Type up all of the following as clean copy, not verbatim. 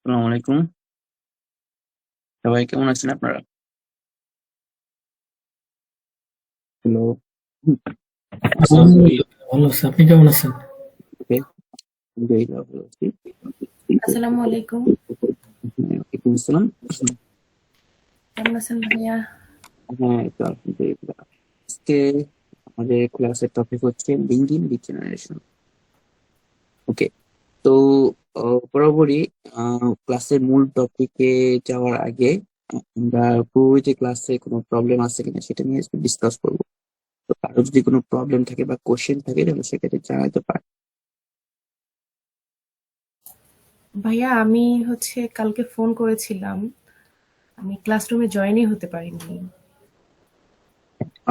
আসসালামু আলাইকুম। সবাই কেমন আছেন আপনারা? হ্যালো। আসসালামু আলাইকুম। ভালো আছি। আপনি কেমন আছেন? ওকে, আলহামদুলিল্লাহ ভালো আছি। আসসালামু আলাইকুম। হ্যাঁ, ওয়ালাইকুম আসসালাম। কেমন আছেন ভাইয়া? হ্যাঁ, এই তো আলহামদুলিল্লাহ। আজকে আমাদের ক্লাসের টপিক হচ্ছে লিঙ্কডইন লিড জেনারেশন। ওকে, তো বরাবরই ক্লাসের মূল টপিকে যাওয়ার আগে আমরা পূর্ববর্তী ক্লাসে কোনো প্রবলেম আছে কিনা সেটা নিয়ে ডিসকাস করবো। তো কারো যদি কোনো প্রবলেম থাকে বা কোশ্চেন থাকে তাহলে সেক্ষেত্রে জানাতে পারে। ভাইয়া আমি কালকে ফোন করেছিলাম। আমি ক্লাসরুমে জয়েনই হতে পারিনি।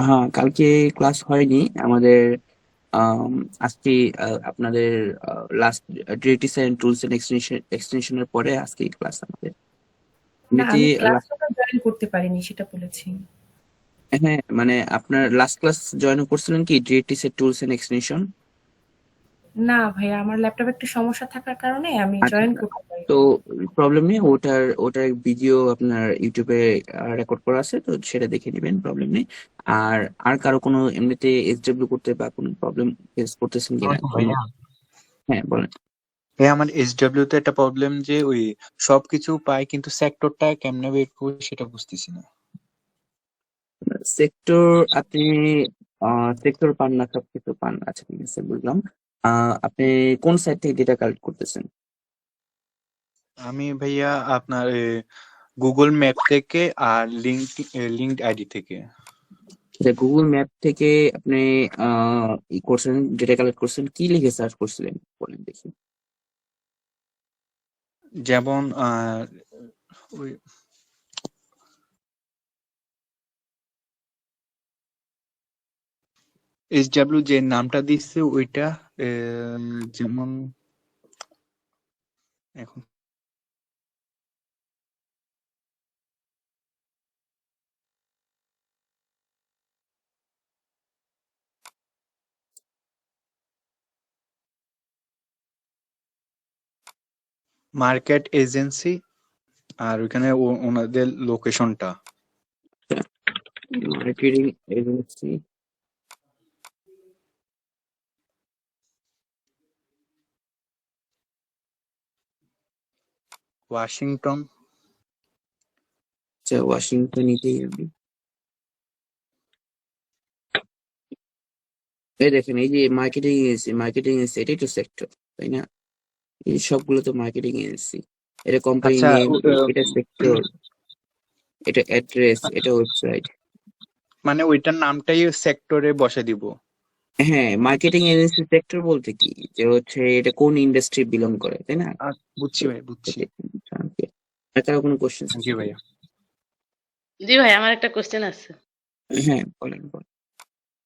হ্যাঁ, কালকে ক্লাস হয়নি আমাদের। আম, আজকে আপনাদের last directive and tools and এক্সটেনশনের পরে আজকে ক্লাস আমাদের না, এমনিতে আমি ক্লাসরুমে জয়েন করতে পারিনি সেটা বলেছি। হ্যাঁ, মানে আপনার লাস্ট ক্লাস জয়েন করছিলেন কি ডিরেক্টিভ এর টুলস এন্ড এক্সটেনশন? না ভাইয়া, আমার ল্যাপটপে একটু সমস্যা থাকার কারণে আমি আচ্ছা জয়েন আচ্ছা। করতে তো পারিনি। প্রবলেম নেই, ওটার ভিডিও আপনার ইউটিউবে রেকর্ড করা আছে, তো সেটা দেখে নেবেন, প্রবলেম নেই। আর আর কারো কোনো এমনিতে এসডব্লিউ করতে বা কোনো প্রবলেম ফেস করতেছেন কিনা আসসালামাইকুম কোনো? ভাইয়া। হ্যাঁ, বলেন। আমার এসডব্লিউ তে একটা প্রবলেম যে ওই সবকিছু পাই কিন্তু সেক্টরটা কেমনে বের করবো সেটা বুঝতেছি না। সেক্টর আপনি সেক্টর পান না, সবকিছু পান, আচ্ছা ঠিক আছে, বুঝলাম। আপনি কোন সাইট থেকে ডেটা কালেক্ট করতেছেন? আমি ভাইয়া আপনার গুগল ম্যাপ থেকে আর লিঙ্কড আইডি থেকে। গুগল ম্যাপ থেকে আপনি ই করছেন, ডেটা কালেক্ট করছেন, কি লিখে সার্চ করছিলেন বলেন দেখি। যেমন ওই এসডব্লিউ যে নামটা দিচ্ছে ওইটা যেমন এখন মার্কেট এজেন্সি আর ওইখানে ওনাদের লোকেশনটা মার্কেটিং এজেন্সি। ওয়াশিংটন। আচ্ছা, ওয়াশিংটন আমি। এই দেখেন, এই যে মার্কেটিং এজেন্সি এটাই তো সেক্টর, তাই না? এই সবগুলো তো মার্কেটিং এজেন্সি। এটা কোম্পানি আচ্ছা নেম, এটা সেক্টর, এটা অ্যাড্রেস, এটা ওয়েবসাইট। মানে ওইটার নামটাই সেক্টরে বসে দিব। হ্যাঁ, মার্কেটিং এজেন্সি সেক্টর বলতে কি, যে হচ্ছে এটা কোন ইন্ডাস্ট্রি বিলং করে, তাই না? বুঝছি ভাই, বুঝছি। আর কারো কোনো কোশ্চেন থ্যাংক আছে ইউ কি? ভাইয়া। জি ভাই, আমার একটা কোশ্চেন আছে। হ্যাঁ, বলেন বলেন।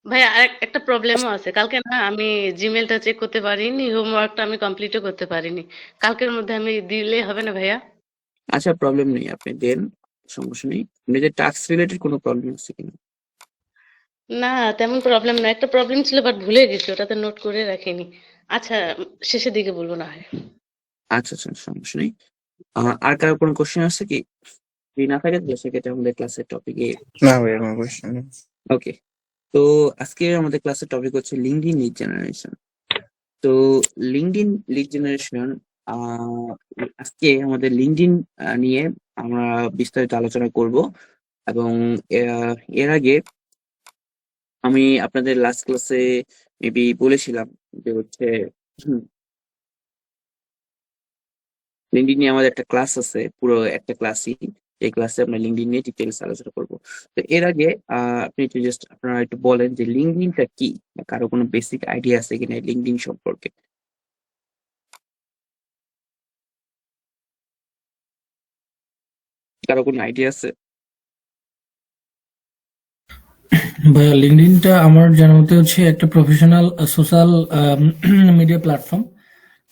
ভাই আর একটা প্রবলেমও আছে। কালকে না আমি জিমেলটা চেক করতে পারিনি, হোমওয়ার্কটা আমি কমপ্লিটও করতে পারিনি। কালকের মধ্যে আমি দিলে হবে না ভাইয়া? আচ্ছা, প্রবলেম নেই, আপনি দেন, সমস্যা নেই। আপনাদের টাস্ক রিলেটেড কোনো প্রবলেম আছে কিনা? না, তেমন প্রবলেম না। একটা প্রবলেম ছিল বাট ভুলে গেছি, ওটাতে নোট করে রাখিনি। আচ্ছা, শেষের দিকে বলবো না হয়। আচ্ছা আচ্ছা, সমস্যা নেই। আর কারো কোনো কোশ্চেন আছে কি? যদি না থাকে তাহলে সেক্ষেত্রে আমাদের ক্লাসের টপিকে। না ভাইয়া, কোনো কোয়েশ্চেন নেই। ওকে, তো আজকে আমাদের ক্লাসের টপিক হচ্ছে লিঙ্কডইন লিড জেনারেশন। তো লিঙ্কডইন লিড জেনারেশন, আজকে আমাদের লিঙ্কডইন নিয়ে আমরা বিস্তারিত আলোচনা করব। এবং এর আগে আমি আপনাদের লাস্ট ক্লাসে মেবি বলেছিলাম যে হচ্ছে লিঙ্কডইন নিয়ে আমাদের একটা ক্লাস আছে, পুরো একটা ক্লাসই। এই ক্লাসে আমরা লিঙ্কডইন নিয়ে ডিটেলস আলোচনা করব। তো এর আগে আপনি একটু জাস্ট আপনারা একটু বলেন যে লিঙ্কডইনটা কি, বা কারো কোনো বেসিক আইডিয়া আছে কিনা লিঙ্কডইন সম্পর্কে? কারো কোনো আইডিয়া আছে? ভাইয়া, লিঙ্কডইনটা আমার জানা মতে হচ্ছে একটা প্রফেশনাল সোশ্যাল মিডিয়া প্ল্যাটফর্ম,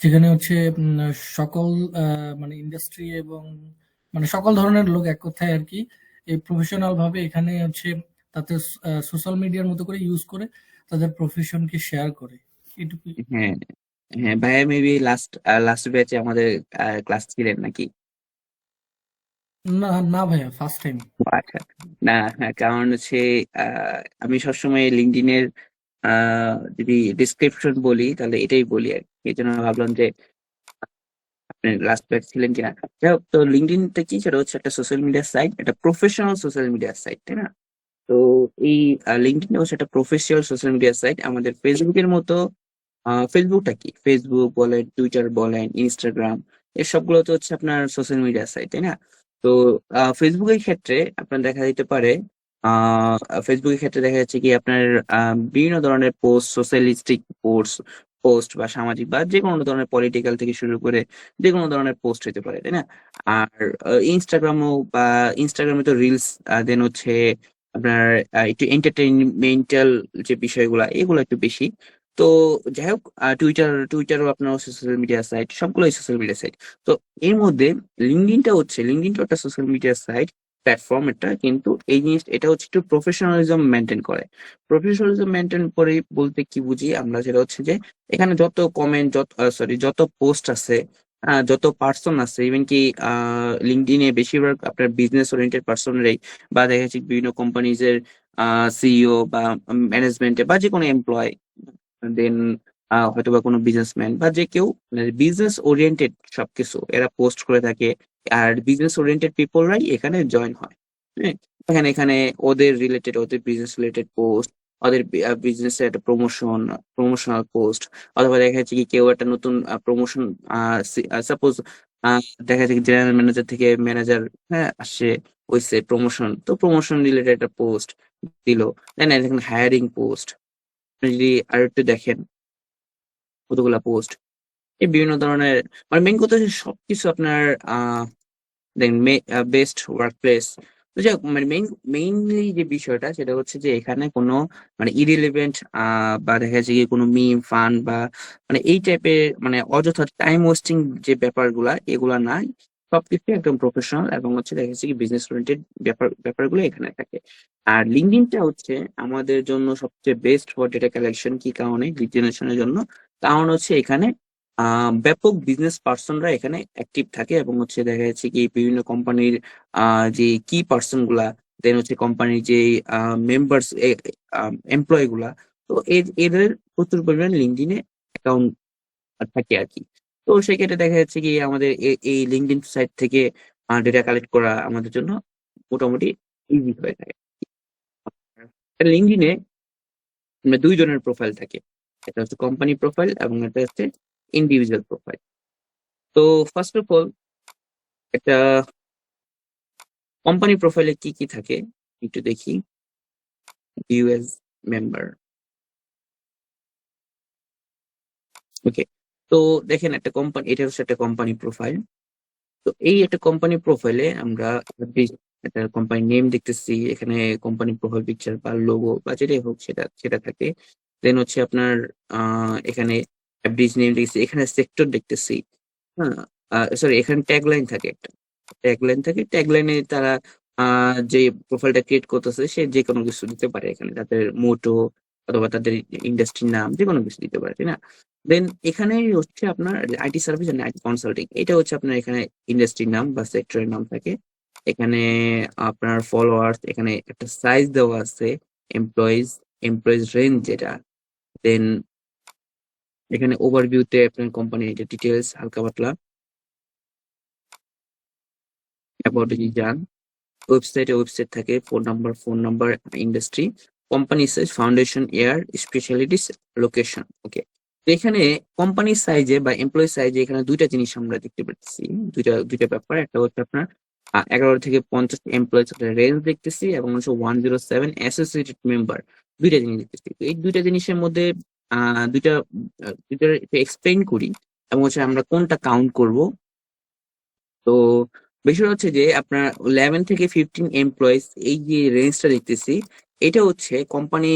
যেখানে হচ্ছে সকল মানে ইন্ডাস্ট্রি এবং মানে সকল ধরনের লোক এক কথায় আর কি এই প্রফেশনাল ভাবে এখানে হচ্ছে তাদের সোশ্যাল মিডিয়ার মতো করে ইউজ করে তাদের প্রফেশনকে শেয়ার করে এটুকুই। হ্যাঁ হ্যাঁ, ভাইয়া মেবি লাস্ট লাস্ট ব্যাচে আমাদের ক্লাস ছিলেন নাকি? না না ভাইয়া, ফার্স্ট টাইম। আচ্ছা। না, হ্যাঁ, কারণ হচ্ছে আমি সবসময় লিঙ্কডইনের যদি ডিসক্রিপশন বলি তাহলে এটাই বলি আর কি। এই জন্য ভাবলাম যে আপনি লাস্ট ব্যাচ ছিলেন কিনা। যাই হোক, তো লিঙ্কডইনটা কি, সেটা হচ্ছে একটা সোশ্যাল মিডিয়া সাইট, একটা প্রফেশনাল সোশ্যাল মিডিয়া সাইট, তাই না? তো এই লিঙ্কডইন হচ্ছে একটা প্রফেশনাল সোশ্যাল মিডিয়া সাইট। আমাদের ফেসবুকের মতো ফেসবুকটা কি, ফেসবুক বলেন, টুইটার বলেন, ইনস্টাগ্রাম, এর সবগুলো তো হচ্ছে আপনার সোশ্যাল মিডিয়া সাইট, তাই না? তো ফেসবুকের ক্ষেত্রে আপনার দেখা যেতে পারে, ফেসবুকের ক্ষেত্রে দেখা যাচ্ছে কি আপনার বিভিন্ন ধরনের পোস্ট, সোশ্যালিস্টিক পোস্ট পোস্ট বা সামাজিক বা যে কোনো ধরনের পলিটিক্যাল থেকে শুরু করে যে কোনো ধরনের পোস্ট হতে পারে, তাই না? আর ইনস্টাগ্রামও বা ইনস্টাগ্রামে তো রিলস, দেন হচ্ছে আপনার একটু এন্টারটেইনমেন্টাল যে বিষয়গুলো এগুলো একটু বেশি। তো যাই হোক, টুইটারও আপনার সোশ্যাল মিডিয়া সাইট, সবগুলোই সোশ্যাল মিডিয়া সাইট। তো এর মধ্যে লিঙ্কডইনটা একটা সোশ্যাল মিডিয়া সাইট, প্ল্যাটফর্ম এটা, কিন্তু এই জিনিস এটা হচ্ছে একটু প্রফেশনালিজম মেনটেন করে। প্রফেশনালিজম মেনটেন করে বলতে কি বুঝি আমরা, সেটা হচ্ছে যে এখানে যত কমেন্ট, যত পোস্ট আছে, যত পার্সন আছে, ইভেন কি লিঙ্কডইনে বেশিরভাগ আপনার বিজনেস ওরিয়েন্টেড পার্সনরাই, বা দেখা যাচ্ছে বিভিন্ন কোম্পানিজ এর সিইও বা ম্যানেজমেন্টে বা যে কোনো এমপ্লয়, দেন হয়তো বা কোনো বিজনেসম্যান বা যে কেউ, বিজনেস ওরিয়েন্টেড সবকিছু এরা পোস্ট করে থাকে। আর বিজনেস ওরিয়েন্টেড পিপলরাই এখানে জয়েন হয়। হ্যাঁ, এখানে এখানে ওদের বিজনেস রিলেটেড পোস্ট, ওদের বিজনেস এর একটা প্রমোশনাল পোস্ট, অথবা দেখা যাচ্ছে কি কেউ একটা নতুন প্রমোশন, সাপোজ দেখা যাচ্ছে জেনারেল ম্যানেজার থেকে ম্যানেজার, হ্যাঁ, আসছে, হয়েছে প্রমোশন, তো প্রমোশন রিলেটেড একটা পোস্ট দিল। তাই না? এখানে হায়ারিং পোস্ট, আপনি যদি আর একটু দেখেন কতগুলা পোস্ট, এই বিভিন্ন ধরনের, মানে মেইন কথা হচ্ছে সবকিছু আপনার দেন বেস্ট ওয়ার্ক প্লেস। তো যাই হোক, মানে মেইনলি যে বিষয়টা সেটা হচ্ছে যে এখানে কোনো মানে ইরিলেভেন্ট বা দেখা যাচ্ছে কি কোনো মিম ফান বা মানে এই টাইপের মানে অযথা টাইম ওয়েস্টিং যে ব্যাপারগুলা এগুলা নাই। সবকিছু একদম প্রফেশনাল এবং হচ্ছে দেখা যাচ্ছে কি বিজনেস ওরিয়েন্টেড ব্যাপারগুলো এখানে থাকে। আর লিঙ্কডইনটা হচ্ছে আমাদের জন্য সবচেয়ে বেস্ট ফর ডেটা কালেকশন। কি কারণে? লিড জেনারেশনের জন্য। কারণ হচ্ছে এখানে ব্যাপক বিজনেস পার্সনরা এখানে অ্যাক্টিভ থাকে এবং হচ্ছে দেখা যাচ্ছে কি বিভিন্ন কোম্পানির যে কি পার্সন গুলা, দেন হচ্ছে কোম্পানির যে মেম্বার্স, এমপ্লয় গুলা, তো এদের প্রচুর পরিমাণে লিঙ্কডইনে অ্যাকাউন্ট থাকে আর কি। তো সেক্ষেত্রে দেখা যাচ্ছে কি আমাদের এই লিঙ্কডইন সাইট থেকে ডেটা কালেক্ট করা আমাদের জন্য মোটামুটি ইজি হয়ে থাকে। লিঙ্কডইনে দুই ধরনের প্রোফাইল থাকে, এটা হচ্ছে কোম্পানি প্রোফাইল এবং এটা হচ্ছে ইন্ডিভিজুয়াল প্রোফাইল। তো ফার্স্ট অফ অল, একটা কোম্পানি প্রোফাইলে কি কি থাকে একটু দেখি। ইউএস মেম্বার, ওকে। তো দেখেন একটা কোম্পানি, এটা হচ্ছে একটা কোম্পানি প্রোফাইল। তো এই একটা কোম্পানি প্রোফাইলে আমরা একটা কোম্পানি নেম দেখতেছি, এখানে কোম্পানি প্রোফাইল পিকচার বা লোগো বা যেটাই হোক সেটা সেটা থাকে। দেন হচ্ছে আপনার এখানে ব্রিজ নেম দেখতেছি, এখানে সেক্টর দেখতেছি। হ্যাঁ, সরি, এখানে ট্যাগলাইন থাকে, একটা ট্যাগলাইন থাকে। ট্যাগলাইনে তারা যে প্রোফাইলটা ক্রিয়েট করতেছে সে যে কোনো কিছু দিতে পারে, এখানে তাদের মোটো অথবা তাদের ইন্ডাস্ট্রির নাম যে কোনো কিছু দিতে পারে, তাই না? দেন এখানে হচ্ছে আপনার IT service and IT consulting, এটা হচ্ছে আপনার এখানে ইন্ডাস্ট্রির নাম বা সেক্টরের নাম থাকে। এখানে আপনার ফলোয়ার্স, এখানে একটা সাইজ দেওয়া আছে, এমপ্লয়িজ এমপ্লয়িজ রেঞ্জ যেটা। দেন এখানে ওভারভিউতে আপনার কোম্পানির ডিটেলস হালকা পাতলা অ্যাবাউট যদি যান, ওয়েবসাইট থাকে, phone number, industry, company size, foundation, year, specialities, location. Okay. তো এখানে কোম্পানি সাইজে বা এমপ্লয়ি সাইজে এখানে দুইটা জিনিস আমরা দেখতে পাচ্ছি, দুইটা ব্যাপার। একটা হচ্ছে আপনার 11 থেকে 50 এমপ্লয়িজ রেঞ্জ দেখতেছি, এবং হচ্ছে 107 অ্যাসোসিয়েটেড মেম্বার, দুইটা জিনিস দেখতেছি। তো এই দুইটা জিনিসের মধ্যে দুইটা দুইটা এক্সপ্লেইন করি এবং হচ্ছে আমরা কোনটা কাউন্ট করব। তো বিষয় হচ্ছে যে আপনার 11 থেকে 15 এমপ্লয়িজ, এই যে রেঞ্জটা দেখতেছি, এটা হচ্ছে কোম্পানি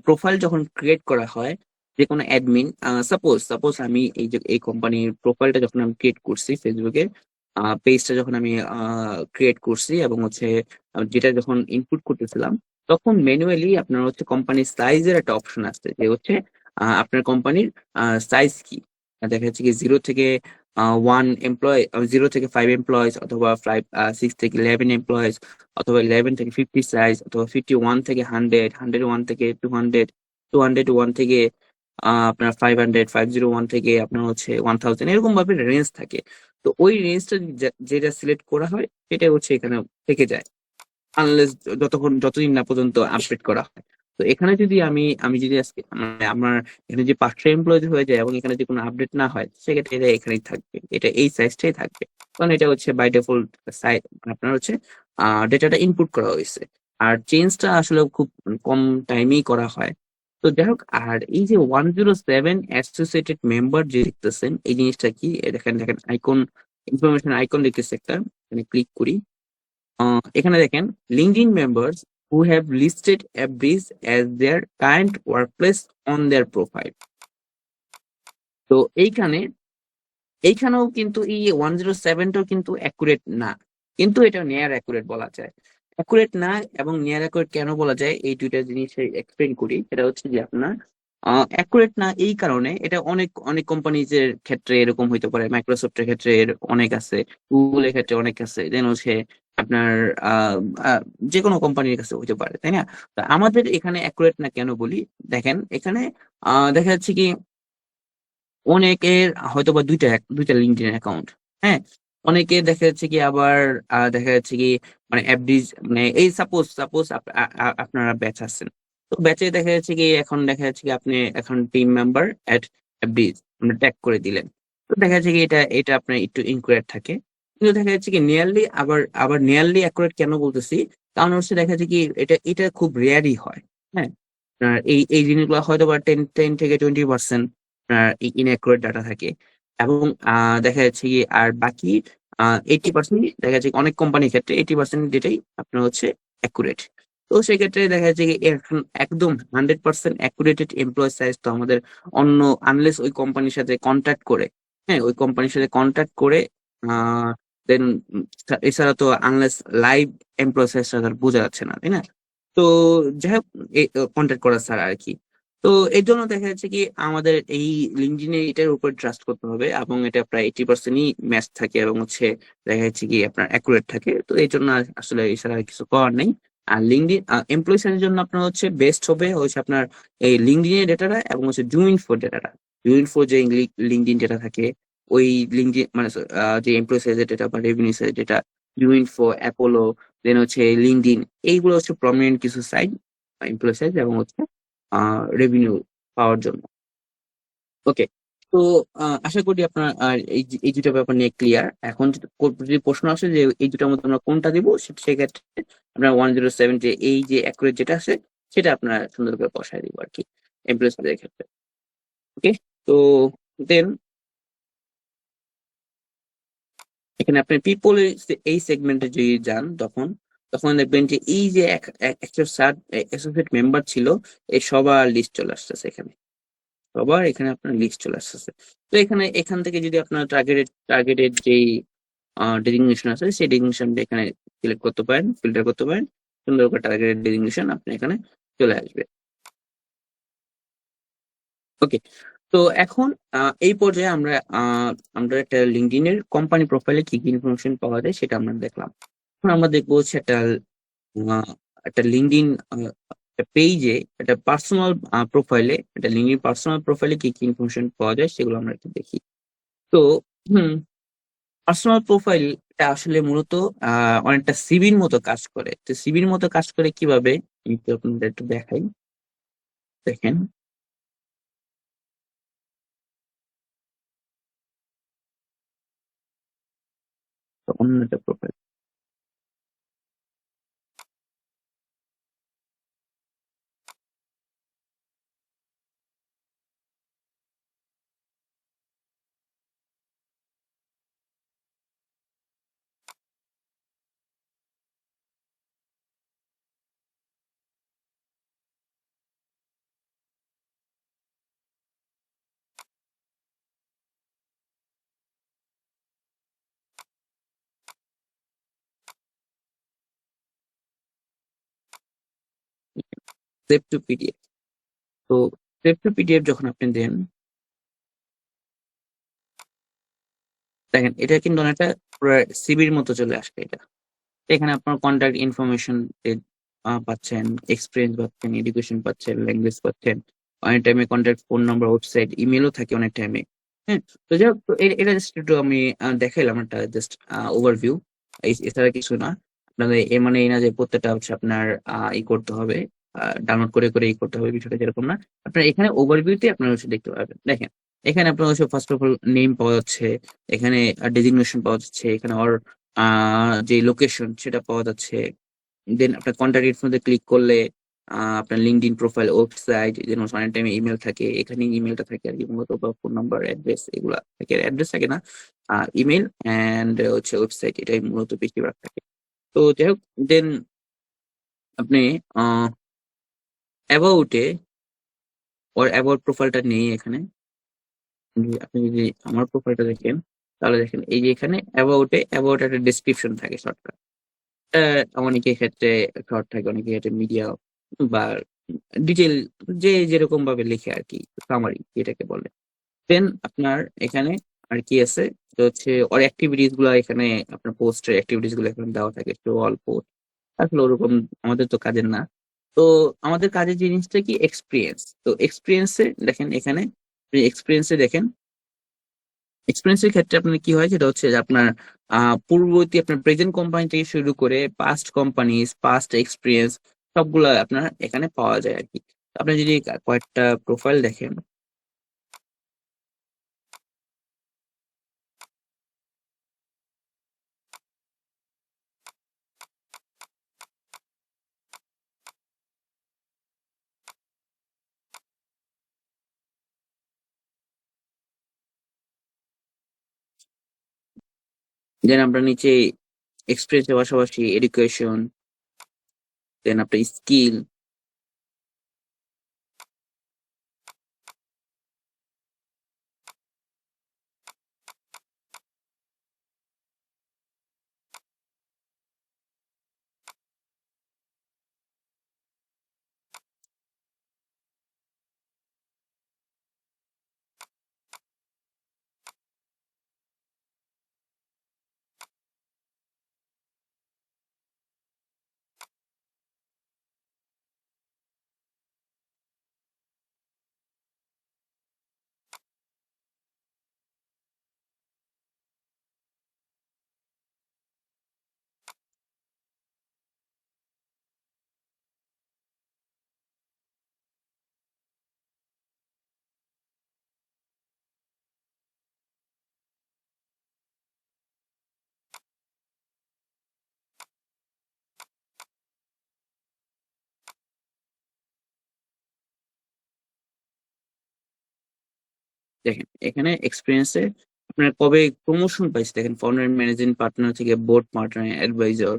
প্রোফাইল যখন ক্রিয়েট করা হয়, যে কোনো অ্যাডমিন, সাপোজ আমি এই যে এই কোম্পানির প্রোফাইলটা যখন আমি ক্রিয়েট করছি, ফেসবুকের পেজটা যখন আমি ক্রিয়েট করছি এবং হচ্ছে যেটা যখন ইনপুট করতেছিলাম, তখন ম্যানুয়ালি আপনার হচ্ছে কোম্পানির সাইজের একটা অপশন আসছে, যে হচ্ছে আপনার কোম্পানির সাইজ কি। দেখা যাচ্ছে কি 0 থেকে 1 এমপ্লয়, 0 থেকে 5 এমপ্লয়েজ, অথবা 6 থেকে 11 এমপ্লয়েজ, অথবা 11 থেকে 50 সাইজ, অথবা 51 থেকে 100, 101 থেকে 200, 201 থেকে আপনার 500, 501 থেকে আপনার হচ্ছে 1000, এরকম ভাবে রেঞ্জ থাকে। তো ওই রেঞ্জটা যেটা সিলেক্ট করা হয় সেটা হচ্ছে এখানে থেকে যায়, আনলেস যতদিন না পর্যন্ত আপডেট করা হয়। তো এখানে যদি আমি যদি আজকে মানে আমার এখানে যে 500 এমপ্লয় হয়ে যায় এবং এখানে যদি কোনো আপডেট না হয়, সেক্ষেত্রে এটা এখানেই থাকবে, এটা এই সাইজটাই থাকবে, কারণ এটা হচ্ছে বাই ডিফল্ট সাইজ, আপনার হচ্ছে ডেটাটা ইনপুট করা হয়েছে। আর চেঞ্জটা আসলে খুব কম টাইমেই করা হয়। তো যাই হোক, আর এই যে 107 অ্যাসোসিয়েটেড মেম্বার যে দেখতেছেন, এই জিনিসটা কি, দেখেন দেখেন আইকন, ইনফরমেশন আইকন দেখতেছে একটা, এখানে ক্লিক করি। এখানে দেখেন LinkedIn members who have listed এভরিজ as their current workplace on their profile. তো এইখানেও কিন্তু এই 107টাও কিন্তু অ্যাকুরেট না, কিন্তু এটা নিয়ার অ্যাকুরেট বলা যায়। অ্যাকুরেট না এবং নিয়ার অ্যাকুরেট কেন বলা যায়, এই দুইটা জিনিস এক্সপ্লেন করি। এটা হচ্ছে যে আপনার অ্যাকুরেট না এই কারণে, এটা অনেক অনেক কোম্পানিজের ক্ষেত্রে এরকম হইতে পারে, মাইক্রোসফটের ক্ষেত্রে অনেক আছে, গুগলের ক্ষেত্রে অনেক আছে, দেন হচ্ছে আপনার আহ আহ, যে কোনো কোম্পানির কাছে হইতে পারে, তাই না? তো আমাদের এখানে অ্যাকুরেট না কেন বলি, দেখেন এখানে দেখা যাচ্ছে কি অনেকের হয়তো বা দুইটা লিঙ্কডইন অ্যাকাউন্ট, হ্যাঁ। অনেকে দেখা যাচ্ছে কি আবার দেখা যাচ্ছে কি মানে এফডিজ, মানে এই সাপোজ সাপোজ আপনারা ব্যাচ আছেন, তো ব্যাচে দেখা যাচ্ছে কি এখন দেখা যাচ্ছে কি আপনি এখন টিম মেম্বার এট এফডিজ আপনি ট্যাগ করে দিলেন, তো দেখা যাচ্ছে কি এটা এটা আপনার একটু ইনকুরেক্ট থাকে। কিন্তু দেখা যাচ্ছে কি নিয়ারলি, আবার আবার নিয়ারলি অ্যাকুরেট কেন বলতেছি, কারণ হচ্ছে দেখা যাচ্ছে কি এটা এটা খুব রেয়ারই হয়, হ্যাঁ। এই এই জিনিসগুলো হয়তো বা 10 থেকে 20% ইনঅ্যাকুরেট ডাটা থাকে, এবং দেখা যাচ্ছে কি আর বাকি 80% দেখা যাচ্ছে অনেক কোম্পানির ক্ষেত্রে 80% ডেটাই আপনার হচ্ছে অ্যাকুরেট। তো সেক্ষেত্রে দেখা যাচ্ছে কি এখন একদম 100% অ্যাকুরেটেড এমপ্লয় সাইজ তো আমাদের অন্য, আনলেস ওই কোম্পানির সাথে কন্ট্যাক্ট করে, হ্যাঁ, ওই কোম্পানির সাথে কন্ট্যাক্ট করে দেন, এছাড়া তো আনলেস লাইভ এমপ্লয় সাইজটা তার বোঝা যাচ্ছে না, তাই না? তো যাই হোক, কন্ট্যাক্ট করা স্যার আর কি। তো এর জন্য দেখা যাচ্ছে কি আমাদের এই লিঙ্কডইনে এটার উপর ট্রাস্ট করতে হবে, এবং এটা প্রায় 80%ই ম্যাচ থাকে, এবং হচ্ছে দেখা যাচ্ছে কি আপনার অ্যাকুরেট থাকে। তো এই জন্য আসলে এছাড়া আর কিছু করার নেই। আর লিঙ্কডইন এমপ্লয়িজ এর জন্য আপনার হচ্ছে বেস্ট হবে হচ্ছে আপনার এই লিঙ্কডইনের ডেটাটা, এবং হচ্ছে জুমিনফো ডেটাটা। জুমিনফো যে লিঙ্কডইন ডেটা থাকে, ওই লিঙ্কডইন মানে যে এমপ্লয়িজ এর ডেটা বা রেভিনিউ এর ডেটা, জুমিনফো, অ্যাপোলো, দেন হচ্ছে লিঙ্কডইন, এইগুলো হচ্ছে প্রমিনেন্ট কিছু সাইট এমপ্লয়িজ, এবং হচ্ছে রেভিনিউ পাওয়ার জন্য। ওকে। তো আশা করি আপনার এই দুটো ব্যাপার নিয়ে ক্লিয়ার। এখন যদি প্রশ্ন আসে যে এই দুটোর মধ্যে আমরা কোনটা দিব, সেক্ষেত্রে আপনার 107 যে এই যে অ্যাকুরেট যেটা আছে সেটা আপনার সুন্দর করে বসায় দিব আর কি, এমপ্লয়ের ক্ষেত্রে। ওকে। তো দেন এখানে আপনি পিপল এই সেগমেন্টে যদি যান, তখন তখন দেখবেন যে এই যে 160 অ্যাসোসিয়েট মেম্বার ছিল, এই সবার লিস্ট চলে আসতেছে এখানে, সবার এখানে আপনার লিস্ট চলে আসতেছে। তো এখানে এখান থেকে যদি আপনার টার্গেটেড যেই ডেজিগনেশন আছে, সেই ডেজিগনেশনটা এখানে সিলেক্ট করতে পারেন, ফিল্টার করতে পারেন, সুন্দর করে টার্গেটেড ডেজিগনেশন আপনি এখানে চলে আসবে। ওকে। তো এখন এই পর্যায়ে আমরা একটা লিঙ্কডইন এর কোম্পানি প্রোফাইলে কি কি ইনফরমেশন পাওয়া যায় সেটা আমরা দেখলাম। এখন আমরা দেখবো হচ্ছে একটা লিঙ্কডইন পেজে, একটা পার্সোনাল প্রোফাইলে, একটা লিঙ্কডইন পার্সোনাল প্রোফাইলে কি কি ইনফরমেশন পাওয়া যায় সেগুলো আমরা একটু দেখি। তো পার্সোনাল প্রোফাইলটা আসলে মূলত অনেকটা সিভির মতো কাজ করে। তো সিভির মতো কাজ করে কিভাবে, আমি একটু আপনাদের একটু দেখাই। দেখেন, তো অন্য একটা প্রোফাইল। Save two PDF. তো সেভ টু পিডিএফ যখন আপনি দেন, দেখেন এটা কিন্তু অনেকটা পুরো সিভির মতো চলে আসবে এটা। এখানে আপনার কন্ট্যাক্ট ইনফরমেশন পাচ্ছেন, এক্সপিরিয়েন্স পাচ্ছেন, এডুকেশন পাচ্ছেন, ল্যাঙ্গুয়েজ পাচ্ছেন, অনেক টাইমে কন্ট্যাক্ট ফোন নাম্বার, ওয়েবসাইট, ইমেলও থাকে অনেক টাইমে। হ্যাঁ, তো যাই হোক, তো এটা জাস্ট একটু আমি দেখাইলাম একটা জাস্ট ওভারভিউ, এছাড়া কিছু না। আপনাদের এ মানে এই না যে প্রত্যেকটা হচ্ছে আপনার ই করতে হবে, ডাউনলোড করে করে ই করতে হবে, বিষয়টা যেরকম না। আপনার এখানে ওভারভিউতে আপনারা হচ্ছে দেখতে পাবেন। দেখেন এখানে আপনার হচ্ছে ফার্স্ট অফ অল নেম পাওয়া যাচ্ছে, এখানে ডেজিগনেশন পাওয়া যাচ্ছে, এখানে ওর যে লোকেশন সেটা পাওয়া যাচ্ছে। দেন আপনার কন্ট্যাক্ট ইনফোতে ক্লিক করলে আপনার লিঙ্কডইন প্রোফাইল, ওয়েবসাইট, যেন অনেক টাইমে ইমেল থাকে, এখানে ইমেলটা থাকে আর কি মূলত, বা ফোন নাম্বার, অ্যাড্রেস, এগুলা থাকে। অ্যাড্রেস থাকে না, ইমেল অ্যান্ড হচ্ছে ওয়েবসাইট, এটাই মূলত বেশিরভাগ থাকে। তো যাই হোক, দেন আপনি অ্যাবাউটে ওর অ্যাবাউট প্রোফাইলটা নেই এখানে। আপনি যদি আমার প্রোফাইলটা দেখেন তাহলে দেখেন এই যে এখানে অ্যাবাউট একটা ডেসক্রিপশন থাকে শর্টকাট। অনেকের ক্ষেত্রে শর্ট থাকে, অনেকের ক্ষেত্রে মিডিয়া বা ডিটেল, যে যেরকম ভাবে লিখে আর কি, সামারি যেটাকে বলে। দেন আপনার এখানে আর কি আছে, তো হচ্ছে ওর অ্যাক্টিভিটিস গুলো এখানে, আপনার পোস্টের অ্যাক্টিভিটিস গুলো এখানে দেওয়া থাকে, তো অল পোস্ট। আসলে ওরকম আমাদের তো কাজের না। তো আমাদের কাজের জিনিসটা কি এক্সপিরিয়েন্স। তো এক্সপিরিয়েন্সে দেখেন এখানে, এক্সপিরিয়েন্সে দেখেন, এক্সপিরিয়েন্সের ক্ষেত্রে আপনার কি হয় সেটা হচ্ছে যে আপনার পূর্ববর্তী আপনার প্রেজেন্ট কোম্পানি থেকে শুরু করে পাস্ট কোম্পানিজ, পাস্ট এক্সপিরিয়েন্স, সবগুলা আপনার এখানে পাওয়া যায় আর কি। আপনি যদি কয়েকটা প্রোফাইল দেখেন, দেন আপনার নিচে এক্সপিরিয়েন্সের পাশাপাশি এডুকেশন, দেন আপনার স্কিল, দেখেন এখানে এক্সপিরিয়েন্সে আপনার কবে প্রমোশন পাইছে দেখেন, ফাউন্ডার ম্যানেজিং পার্টনার থেকে বোর্ড পার্টনার, অ্যাডভাইজার,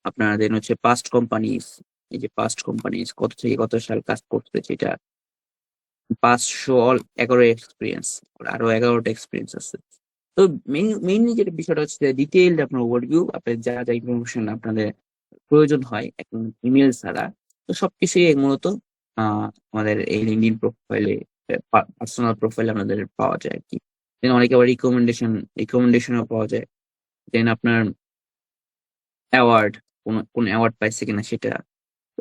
আপনার দেন হচ্ছে পাস্ট কোম্পানিজ। এই যে পাস্ট কোম্পানিজ কত থেকে কত সাল কাজ করতেছে, এটা 511 এক্সপিরিয়েন্স, আরো 11টা এক্সপিরিয়েন্স আছে। তো মেইনলি যেটা বিষয়টা হচ্ছে যে ডিটেইলড আপনার ওভারভিউ, আপনার যা যা ইনফরমেশন আপনাদের প্রয়োজন হয় এখন ইমেল ছাড়া, তো সবকিছুই মূলত আমাদের এই লিঙ্কডইন প্রোফাইলে, পার্সোনাল প্রোফাইলে আমাদের পাওয়া যায় আর কি। দেন অনেকে আবার রিকমেন্ডেশনও পাওয়া যায়। দেন আপনার অ্যাওয়ার্ড, কোন অ্যাওয়ার্ড পাইছে কিনা সেটা,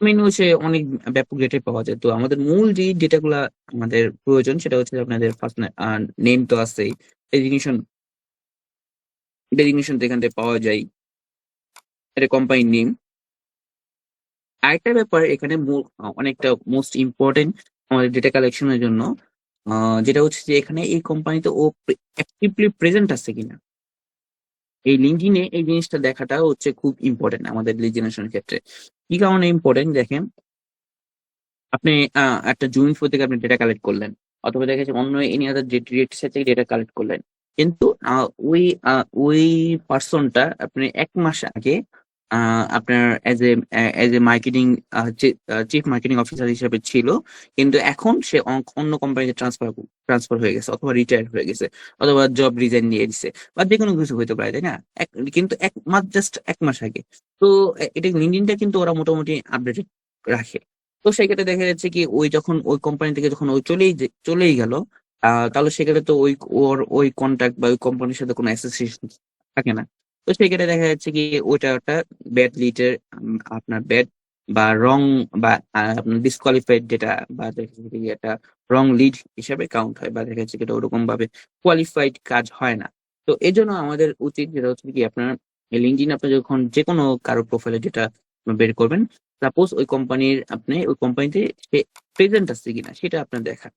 মেনু হচ্ছে অনেক ব্যাপক ডেটা পাওয়া যায়। তো আমাদের মূল যে ডেটা গুলা আমাদের প্রয়োজন সেটা হচ্ছে আপনাদের ফার্স্ট নেম তো আছেই, ডেজিগনেশন, ডেজিগনেশন তো এখান থেকে পাওয়া যায়, এটা কোম্পানির নেম। আরেকটা ব্যাপার এখানে অনেকটা মোস্ট ইম্পর্টেন্ট আমাদের ডেটা কালেকশনের জন্য, যেটা হচ্ছে যে এখানে এই কোম্পানিতে ও অ্যাক্টিভলি প্রেজেন্ট আছে কিনা। এই লিঙ্কডিনে এই জিনিসটা দেখাটা হচ্ছে খুব ইম্পর্টেন্ট আমাদের লিড জেনারেশনের ক্ষেত্রে। কি কারণে ইম্পর্টেন্ট দেখেন, আপনি একটা জুম ইনফো থেকে আপনি ডেটা কালেক্ট করলেন, অথবা দেখা যাচ্ছে অন্য এনি আদার ডেটা সেট থেকে ডেটা কালেক্ট করলেন, কিন্তু ওই পার্সনটা আপনি 1 মাস আগে আপনার as a marketing chief marketing officer হিসেবে ছিল, কিন্তু এখন সে অন্য কোম্পানিতে ট্রান্সফার হয়ে গেছে, অথবা রিটায়ার হয়ে গেছে, অথবা জব রিজাইন দিয়ে দিছে, বা যে কোনো কিছু হইতে পারে, তাই না? কিন্তু 1 মাস, জাস্ট 1 মাস আগে। তো এটা লিঙ্কডইনটা কিন্তু ওরা মোটামুটি আপডেটেড রাখে। তো সেক্ষেত্রে দেখা যাচ্ছে কি, ওই যখন ওই কোম্পানি থেকে যখন ওই চলেই গেল, তাহলে সেক্ষেত্রে তো ওই কন্ট্যাক্ট বা ওই কোম্পানির সাথে কোনো অ্যাসোসিয়েশন থাকে না। তো সেক্ষেত্রে দেখা যাচ্ছে কি ওইটা একটা ব্যাড লিডের, আপনার ব্যাড বা রং বা আপনার ডিসকোয়ালিফাইড যেটা, বা দেখা যাচ্ছে কি একটা রং লিড হিসাবে কাউন্ট হয়, বা দেখা যাচ্ছে কি এটা ওরকম ভাবে কোয়ালিফাইড কাজ হয় না। তো এই জন্য আমাদের উচিত যেটা হচ্ছে কি আপনার লিঙ্কডইন আপনি যখন যে কোনো কারো প্রোফাইলে যেটা বের করবেন, সাপোজ ওই কোম্পানির আপনি ওই কোম্পানিতে সে প্রেজেন্ট আছে কিনা সেটা আপনার দেখা,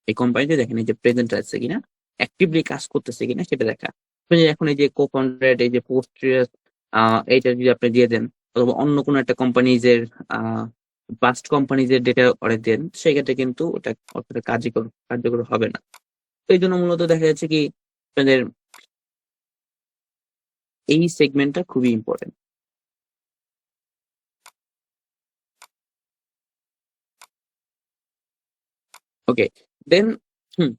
এই কোম্পানিতে দেখেন এই যে প্রেজেন্ট আছে কিনা, অ্যাক্টিভলি কাজ করতেছে কিনা সেটা দেখা। আপনি যে এখন এই যে কোকনরেড, এই যে পোস্ট্রিয়াস, এইটা যদি আপনি দিয়ে দেন, অথবা অন্য কোনো একটা কোম্পানিজের পাস্ট কোম্পানিজের ডেটা ওরে দেন, সেক্ষেত্রে কিন্তু ওটা অতটা কার্যকর হবে না। তো এই জন্য মূলত দেখা যাচ্ছে কি আপনাদের এই সেগমেন্টটা খুবই ইম্পর্টেন্ট। ওকে, দেন হুম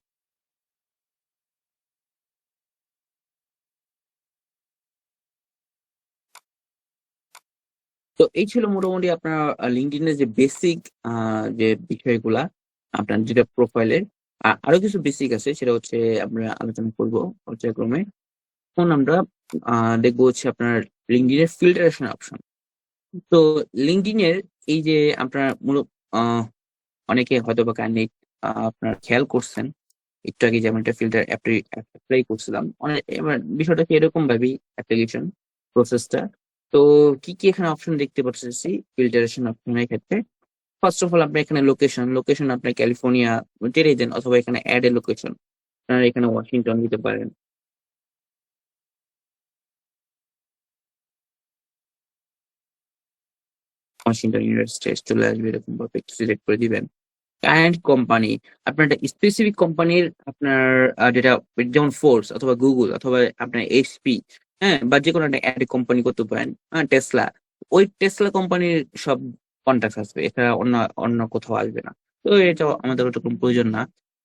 তো এই ছিল মোটামুটি আপনার লিঙ্কডইনের যে বেসিক যে বিষয়গুলা, আপনার যেটা প্রোফাইলের। আরো কিছু বেসিক আছে, সেটা হচ্ছে আমরা আলোচনা করবো পর্যায়ক্রমে। এখন আমরা দেখবো হচ্ছে আপনার লিঙ্কডইনের ফিল্টারেশন অপশন। তো লিঙ্কডইনের এই যে আপনার মূলত অনেকে হয়তো বা কাইন্ডলি আপনার খেয়াল করছেন, একটু আগে যেমন একটা ফিল্টার অ্যাপ্লাই করছিলাম, অনেক এবার বিষয়টা কি এরকম ভাবেই অ্যাপ্লিকেশন প্রসেসটা। তো কি কি এখানে অপশন দেখতে পাচ্ছি ফিল্টারেশন অপশনের ক্ষেত্রে? ফার্স্ট অফ অল আপনি এখানে লোকেশন আপনি ক্যালিফোর্নিয়া টেরে দেন, অথবা এখানে অ্যাড এ লোকেশন, আপনারা এখানে ওয়াশিংটন দিতে পারেন। ওয়াশিংটন ইউনাইটেড স্টেটস চলে আসবে, এরকম ভাবে সিলেক্ট করে দিবেন। কাইন্ড কোম্পানি, আপনার একটা স্পেসিফিক কোম্পানির আপনার যেটা, যেমন ফোর্স অথবা গুগল অথবা আপনার এইচপি, হ্যাঁ, বা যে কোনো একটা অ্যাড কোম্পানি করতে পারেন, হ্যাঁ, টেসলা। ওই টেসলা কোম্পানির সব কন্ট্যাক্ট আসবে, এটা অন্য অন্য কোথাও আসবে না। তো এটা আমাদের ওরকম প্রয়োজন না।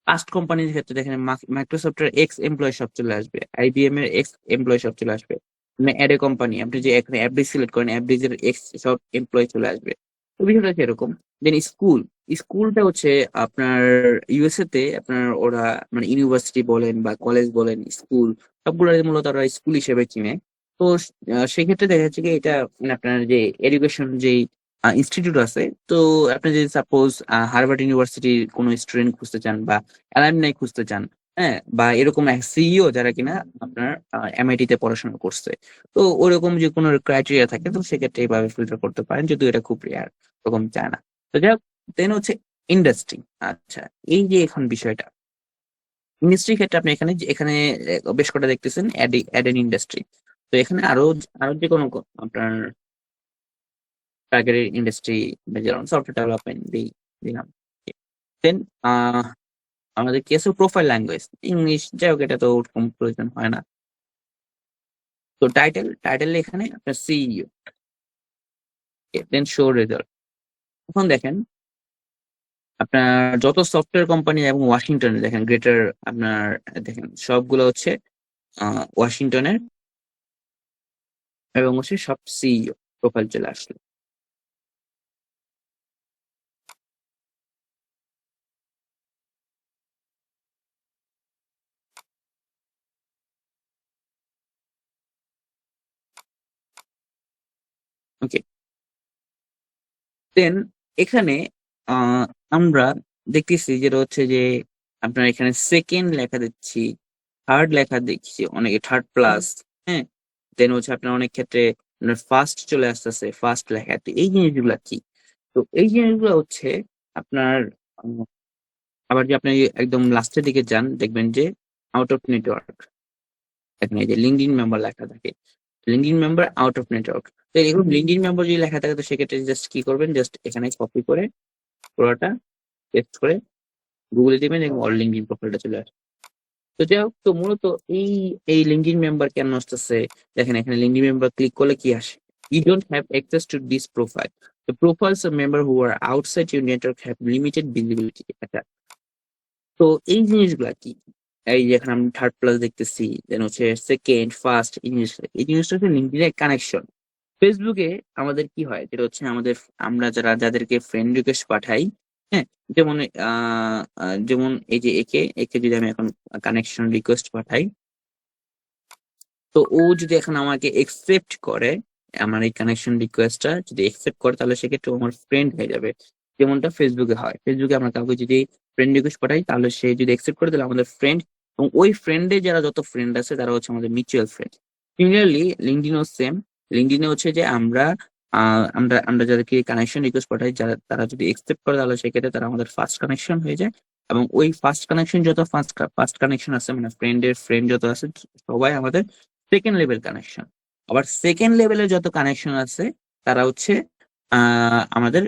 পাস্ট কোম্পানির ক্ষেত্রে দেখেন মাইক্রোসফটের এক্স এমপ্লয় সব চলে আসবে, আইবিএম এর এক্স এমপ্লয় সব চলে আসবে। মানে অ্যাড এ কোম্পানি, আপনি যে এখানে অ্যাপ্রি সিলেক্ট করেন, অ্যাপ্রিজ এর এক্স সব এমপ্লয় চলে আসবে। তো বিষয়টা হচ্ছে এরকম। দেন স্কুলটা হচ্ছে আপনার ইউএসএ তে আপনার ওরা মানে ইউনিভার্সিটি বলেন বা কলেজ বলেন, স্কুল সবগুলো মূলত ওরা স্কুল হিসেবে চিনে। তো সেক্ষেত্রে দেখা যাচ্ছে কি এটা মানে আপনার যে এডুকেশন যে ইনস্টিটিউট আছে, তো আপনি যদি সাপোজ হার্ভার্ড ইউনিভার্সিটির কোনো স্টুডেন্ট খুঁজতে চান বা অ্যালামনাই খুঁজতে চান, হ্যাঁ, বা এরকম সিইও যারা কিনা আপনার এমআইটি তে পড়াশোনা করছে, তো ওরকম যে কোনো ক্রাইটেরিয়া থাকে, তো সেক্ষেত্রে এইভাবে ফিল্টার করতে পারেন, যদিও এটা খুব রেয়ার, ওরকম চায় না। তো যাই হোক, দেন হচ্ছে ইন্ডাস্ট্রি। আচ্ছা, এই যে এখন বিষয়টা ইন্ডাস্ট্রির ক্ষেত্রে আপনি এখানে বেশ কটা দেখতেছেন অ্যাড এন ইন্ডাস্ট্রি। তো এখানে আরো আরো যে কোনো আপনার টার্গেটেড ইন্ডাস্ট্রি, যেমন সফটওয়্যার ডেভেলপমেন্ট দিলাম। দেন আমাদের কি আছে প্রোফাইল ল্যাঙ্গুয়েজ ইংলিশ, যাই হোক এটা তো ওরকম প্রয়োজন হয় না। তো টাইটেল এখানে আপনার সিইও, দেন শো রেজাল্ট। এখন দেখেন আপনার যত সফটওয়্যার কোম্পানি এবং ওয়াশিংটনে দেখেন গ্রেটার আপনার দেখেন সবগুলো হচ্ছে ওয়াশিংটনের, এবং হচ্ছে সব সিইও প্রোফাইল চলে আসলো। ওকে, দেন এখানে আমরা দেখতেছি যেটা হচ্ছে যে আপনার এখানে সেকেন্ড লেখা দিচ্ছি, থার্ড লেখা দেখছি, অনেকে থার্ড প্লাস, হ্যাঁ। দেন হচ্ছে আপনার অনেক ক্ষেত্রে আপনার ফার্স্ট চলে আসতেছে, ফার্স্ট লেখা। তো এই জিনিসগুলা কি? তো এই জিনিসগুলো হচ্ছে আপনার আবার যে আপনি একদম লাস্টের দিকে যান, দেখবেন যে আউট অফ নেটওয়ার্ক, দেখেন এই যে লিঙ্কডইন মেম্বার লেখা থাকে, LinkedIn member out of network. তো এরকম লিঙ্কডইন মেম্বার যদি লেখা থাকে, তো সেক্ষেত্রে জাস্ট কি করবেন, জাস্ট এখানে কপি করে পুরোটা পেস্ট করে গুগলে দিবেন এবং অল লিঙ্কডইন প্রোফাইলটা চলে আসবে। তো যাই হোক, তো মূলত এই এই লিঙ্কডইন মেম্বার কেন আসতেছে, দেখেন এখানে লিঙ্কডইন মেম্বার ক্লিক করলে কি আসে, you don't have access to this profile, the profiles of member who are outside your network have limited visibility। আচ্ছা, তো এই জিনিসগুলা কি? এই যে এখন আমি থার্ড প্লাস দেখতেছি, দেন হচ্ছে সেকেন্ড, ফার্স্ট, এই জিনিসটা হচ্ছে লিঙ্কডইনের কানেকশন। ফেসবুকে আমাদের কি হয়, যেটা হচ্ছে আমরা যাদেরকে ফ্রেন্ড রিকোয়েস্ট পাঠাই, হ্যাঁ, যেমন যেমন এই যে একে একে যদি আমি এখন কানেকশন রিকোয়েস্ট পাঠাই, তো ও যদি এখন আমাকে একসেপ্ট করে, আমার এই কানেকশন রিকোয়েস্টটা যদি একসেপ্ট করে, তাহলে সেক্ষেত্রে ও আমার ফ্রেন্ড হয়ে যাবে। যেমনটা ফেসবুকে হয়, ফেসবুকে আমরা কাউকে যদি ফ্রেন্ড রিকোয়েস্ট পাঠাই, তাহলে সে যদি একসেপ্ট করে, তাহলে আমাদের ফ্রেন্ড, এবং ওই ফ্রেন্ডে যারা যত ফ্রেন্ড আছে তারা হচ্ছে আমাদের মিউচুয়াল ফ্রেন্ড। সিমিলারলি লিঙ্কডইনও সেম। লিঙ্কডইনে হচ্ছে যে আমরা আমরা যাদেরকে কানেকশন রিকোয়েস্ট পাঠাই, যারা তারা যদি একসেপ্ট করে, তাহলে সেক্ষেত্রে তারা আমাদের ফার্স্ট কানেকশন হয়ে যায়। এবং ওই ফার্স্ট কানেকশন যত ফার্স্ট কানেকশন আছে, মানে ফ্রেন্ডের ফ্রেন্ড যত আছে, সবাই আমাদের সেকেন্ড লেভেল কানেকশন। আবার সেকেন্ড লেভেলের যত কানেকশন আছে, তারা হচ্ছে আমাদের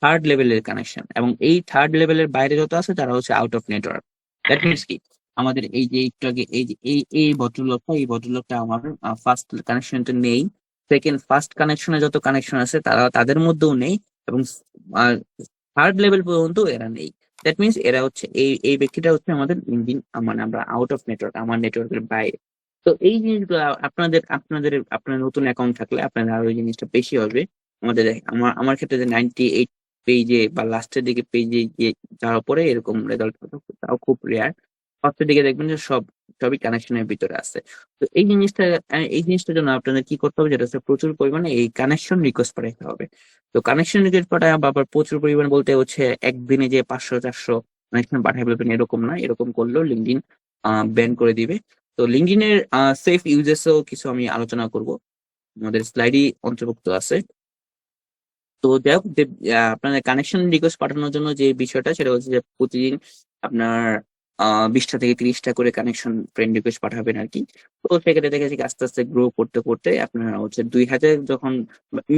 থার্ড লেভেলের কানেকশন। এবং এই থার্ড লেভেলের বাইরে যত আছে, তারা হচ্ছে out of network. That means কি, আমাদের এই যে একটু আগে এই যে এই ভদ্রলোকটা আমার ফার্স্ট কানেকশনটা নেই। ফার্স্ট কানেকশনে যত কানেকশন আছে, তাদের মধ্যেও নেই। এবং থার্ড লেভেল পর্যন্ত এরা নেই। দ্যাট মিনস এরা হচ্ছে এই ব্যক্তিটা হচ্ছে আমাদের লিঙ্কডইন, মানে আমরা আউট অফ নেটওয়ার্ক, আমার নেটওয়ার্কের বাইরে। তো এই জিনিসগুলো আপনার নতুন অ্যাকাউন্ট থাকলে আপনাদের আরো এই জিনিসটা বেশি হবে। আমার ক্ষেত্রে যে 98 পেজে বা লাস্টের দিকে পেজে গিয়ে যাওয়ার পরে এরকম রেজাল্ট, তাও খুব রেয়ার। ফার্স্টের দিকে দেখবেন যে সবই কানেকশনের ভিতরে আছে। তো এই জিনিসটার জন্য আপনাদের কি করতে হবে, যেটা হচ্ছে প্রচুর পরিমাণে এই কানেকশন রিকোয়েস্ট পাঠাতে হবে। তো কানেকশন রিকোয়েস্ট পাঠায় আবার প্রচুর পরিমাণ বলতে হচ্ছে একদিনে যে 500-400 কানেকশন পাঠাই ফেলবেন এরকম না। এরকম করলেও লিঙ্কডইন ব্যান করে দিবে। তো লিঙ্কডইনের সেফ ইউজেসও কিছু আমি আলোচনা করব, আমাদের স্লাইডই অন্তর্ভুক্ত আছে। তো যাই হোক, আপনাদের কানেকশন রিকোয়েস্ট পাঠানোর জন্য যে বিষয়টা, সেটা হচ্ছে যে প্রতিদিন আপনার 20টা থেকে 30টা করে কানেকশন ফ্রেন্ড রিকোয়েস্ট পাঠাবেন আর কি। তো সেক্ষেত্রে দেখেছি আস্তে আস্তে গ্রো করতে করতে আপনার হচ্ছে 2000 যখন,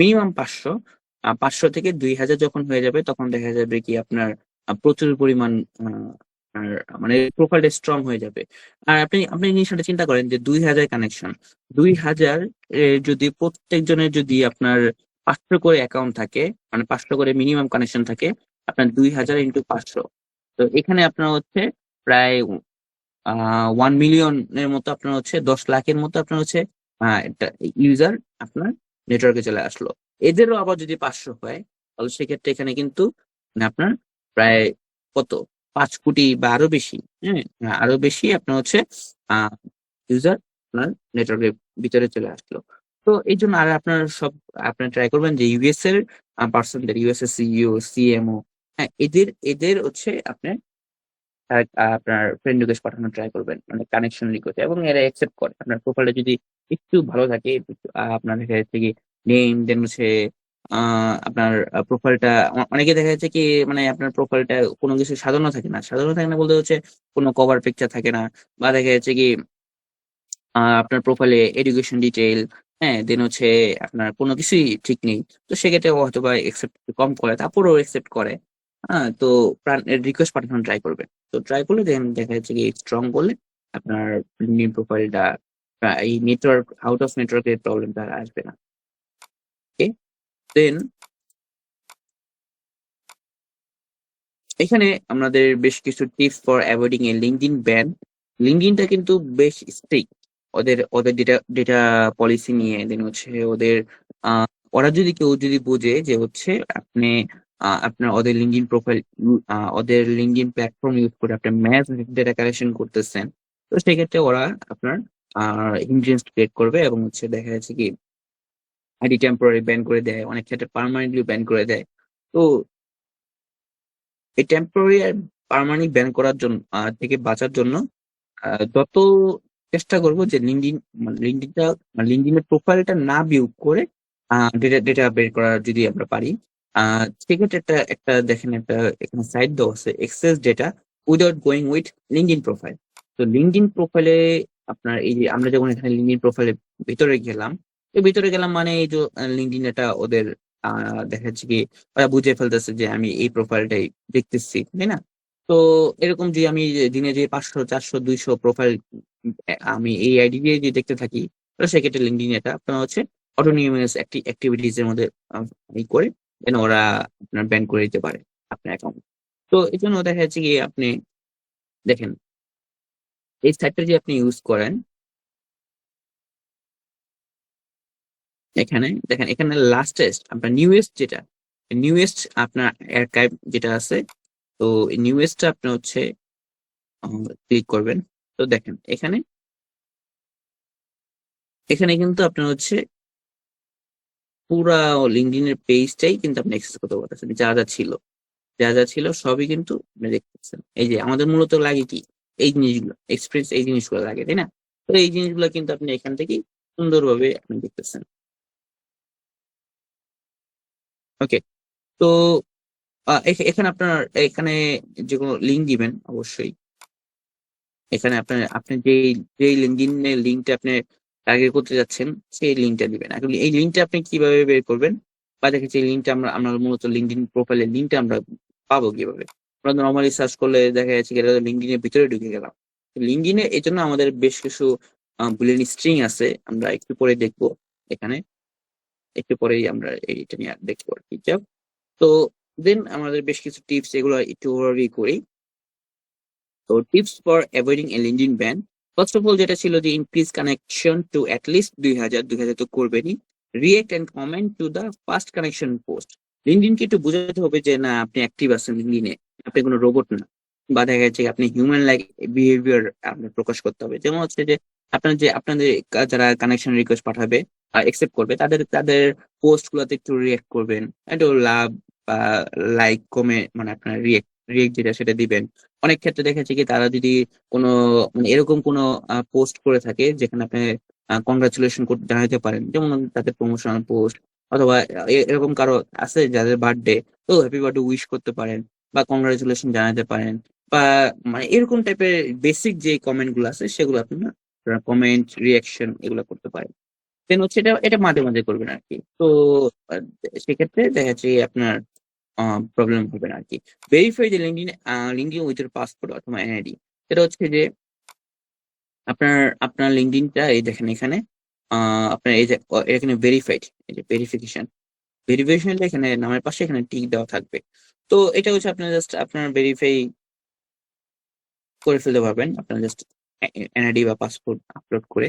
মিনিমাম 500 থেকে 2000 যখন হয়ে যাবে, তখন দেখা যাবে কি আপনার প্রচুর পরিমাণ আপনার মানে প্রোফাইলটা স্ট্রং হয়ে যাবে। আর আপনি আপনি এই জিনিসটা চিন্তা করেন যে 2000 কানেকশন, 2000 যদি প্রত্যেকজনের যদি আপনার 500 করে অ্যাকাউন্ট থাকে, মানে 500 করে মিনিমাম কানেকশন থাকে, আপনার 2000 ইন্টু 500। তো এখানে আপনার হচ্ছে প্রায় 1 মিলিয়ন এর মতো, আপনার হচ্ছে 10 লাখের মতো আপনার হচ্ছে একটা ইউজার আপনার নেটওয়ার্কে চলে আসলো। এদেরও আবার যদি 500 হয়, তাহলে সেক্ষেত্রে এখানে কিন্তু মানে আপনার প্রায় কত, 5 কোটি বা আরো বেশি। হ্যাঁ, আরো বেশি আপনার হচ্ছে ইউজার আপনার নেটওয়ার্কের ভিতরে চলে আসলো। তো এই জন্য আর আপনার ট্রাই করবেন যে ইউএস এর পার্সনদের, ইউএস এর সিইও, সিএমও, হ্যাঁ, এদের হচ্ছে আপনার ফ্রেন্ড রিকোয়েস্ট পাঠানোর ট্রাই করবেন, মানে কানেকশন রিকোয়েস্ট, এবং এরা অ্যাকসেপ্ট করে। আপনার প্রোফাইলটা যদি একটু ভালো থাকে, আপনার দেখা যাচ্ছে কি নেম, দেন হচ্ছে আপনার প্রোফাইলটা, অনেকে দেখা যাচ্ছে কি মানে আপনার প্রোফাইলটা কোনো কিছু সাজানো থাকে না বলতে হচ্ছে কোনো কভার পিকচার থাকে না, বা দেখা যাচ্ছে কি আপনার প্রোফাইলে এডুকেশন ডিটেইল, হ্যাঁ, দেন হচ্ছে আপনার কোনো কিছুই ঠিক নেই। তো সেক্ষেত্রে ও হয়তো বা একসেপ্ট কম করে, তারপরেও একসেপ্ট করে। হ্যাঁ, তো রিকোয়েস্ট পাঠানোর ট্রাই করবেন। তো ট্রাই করলে দেন দেখা যাচ্ছে কি স্ট্রং করলে আপনার লিঙ্কডইন প্রোফাইলটা এই নেটওয়ার্ক, আউট অফ নেটওয়ার্কের প্রবলেমটা আর আসবে না। ওকে, দেন এখানে আমাদের বেশ কিছু tips for avoiding a LinkedIn ban. লিঙ্কডইনটা কিন্তু বেশ স্ট্রিক্ট ওদের ওদের ডেটা ডেটা পলিসি নিয়ে। দেন হচ্ছে ওদের আহ, ওরা কেউ যদি বোঝে যে হচ্ছে আপনি আপনার ওদের লিঙ্কডইন প্রোফাইল, ওদের লিঙ্কডইন প্ল্যাটফর্ম ইউজ করে আপনি ম্যাস ডেটা কালেকশন করতেছেন, তো সেক্ষেত্রে ওরা আপনার হিন্ড্রেন্স ক্রিয়েট করবে, এবং হচ্ছে দেখা যাচ্ছে কি আইডি টেম্পোরারি ব্যান করে দেয়, অনেক ক্ষেত্রে পার্মানেন্টলি ব্যান করে দেয়। তো এই টেম্পোরারি আর পার্মানেন্ট ব্যান করার জন্য থেকে বাঁচার জন্য যত চেষ্টা করব যে লিঙ্কডইনের প্রোফাইলটা না ভিউ করে ডেটা ডেটা বের করার যদি আমরা পারি। সেক্ষেত্রে একটা একটা দেখেন, একটা এখানে সাইট দেওয়া আছে, access data without going with LinkedIn profile. তো লিঙ্কডইন প্রোফাইলে আপনার এই যে আমরা যখন এখানে লিঙ্কডইন প্রোফাইলে ভিতরে গেলাম, ভিতরে গেলাম মানে এই যে লিঙ্কডইন এটা ওদের দেখা যাচ্ছে কি ওরা বুঝে ফেলতেছে যে আমি এই প্রোফাইলটাই দেখতেছি, তাই না? তো এরকম যে আমি দিনে যে 500, 400, 200 প্রোফাইল আমি এই আইডি দিয়ে যে দেখতে থাকি, তো সেক্ষেত্রে লিঙ্কডইন এটা আপনার হচ্ছে অটোনিমাস অ্যাক্টিভিটিস এর মধ্যে ই করে দেন ওরা আপনার ব্যান করে দিতে পারে আপনার অ্যাকাউন্ট। তো এই জন্য দেখা যাচ্ছে কি আপনি দেখেন এই সাইটটা যে আপনি ইউজ করেন, এখানে দেখেন, এখানে লাস্টেস্ট আপনার নিউয়েস্ট যেটা, নিউয়েস্ট আপনার আর্কাইভ যেটা আছে, তো নিউয়েস্টটা আপনি হচ্ছে ক্লিক করবেন। তো দেখেন এখানে এখানে কিন্তু আপনার হচ্ছে পুরা লিঙ্কডইন এর পেজটাই কিন্তু আপনি অ্যাক্সেস করতে পারতেছেন, যা যা ছিল সবই কিন্তু আপনি দেখতে পাচ্ছেন। এই যে আমাদের মূলত লাগে কি এই জিনিসগুলো, এক্সপিরিয়েন্স এই জিনিসগুলো লাগে, তাই না? তো এই জিনিসগুলো কিন্তু আপনি এখান থেকেই সুন্দরভাবে আপনি দেখতেছেন। ওকে, তো এখানে আপনার এখানে যে কোনো লিঙ্ক দিবেন অবশ্যই। এখানে আপনার আপনি যেই লিঙ্কডিনের লিঙ্কটা আপনি টার্গেট করতে যাচ্ছেন সেই লিঙ্কটা দিবেন। এখন এই লিঙ্কটা আপনি কিভাবে বের করবেন, বা দেখেছি এই লিঙ্কটা আমরা মূলত লিঙ্কডিন প্রোফাইলের লিঙ্কটা আমরা পাবো কিভাবে? আমরা নর্মালি সার্চ করলে দেখা যাচ্ছে এটা লিঙ্কডিনের ভিতরে ঢুকে গেলাম। লিঙ্কডিনে এই জন্য আমাদের বেশ কিছু বুলিয়ান স্ট্রিং আছে, আমরা একটু পরে দেখবো। এখানে একটু পরেই আমরা এইটা নিয়ে দেখবো আর কি। তো দেন আমাদের বেশ কিছু টিপস এগুলো একটু ওভারভিউ করি। তো tips for avoiding a LinkedIn ban, first of all যেটা ছিল যে ইনক্রিজ কানেকশন টু অ্যাটলিস্ট 2000 তো করবেনই। React and comment to the first connection post. লিঙ্কডইনকে একটু বোঝাতে হবে যে না আপনি অ্যাক্টিভ আছেন লিঙ্কডইনে, আপনি কোনো রোবট না, বা দেখা যাচ্ছে আপনি হিউম্যান লাইক বিহেভিয়ার আপনি প্রকাশ করতে হবে। যেমন হচ্ছে যে আপনাদের যারা কানেকশন রিকোয়েস্ট পাঠাবে একসেপ্ট করবে তাদের তাদের পোস্ট গুলোতে একটু রিয়েক্ট করবেন, একটু লাভ বা লাইক কমে মানে আপনার রিয়েক্ট রিয়েক্ট যেটা সেটা দিবেন। অনেক ক্ষেত্রে দেখেছি কি তারা যদি কোনো মানে এরকম কোনো পোস্ট করে থাকে যেখানে আপনি কংগ্রাচুলেশন জানাতে পারেন, যেমন তাদের প্রমোশনাল পোস্ট, অথবা এরকম কারো আছে যাদের বার্থডে, তো হ্যাপি বার্থডে উইশ করতে পারেন বা কংগ্রাচুলেশন জানাতে পারেন, বা মানে এরকম টাইপের বেসিক যে কমেন্ট গুলো আছে সেগুলো আপনি কমেন্ট রিয়াকশন এগুলো করতে পারেন। দেন হচ্ছে এটা এটা মাঝে মাঝে করবেন আর কি। তো আহ, সেক্ষেত্রে দেখা যাচ্ছে আপনার প্রবলেম হবে না আর কি। ভেরিফাই যে লিঙ্কডিন উইথ পাসপোর্ট অথবা এনআইডি, সেটা হচ্ছে যে আপনার আপনার লিঙ্কডিনটা এই দেখেন এখানে আপনার এই যে এখানে ভেরিফাইড, এই যে ভেরিফিকেশনটা এখানে নামের পাশে এখানে টিক দেওয়া থাকবে। তো এটা হচ্ছে আপনার জাস্ট আপনার ভেরিফাই করে ফেলতে পারবেন আপনার জাস্ট এনআইডি বা পাসপোর্ট আপলোড করে।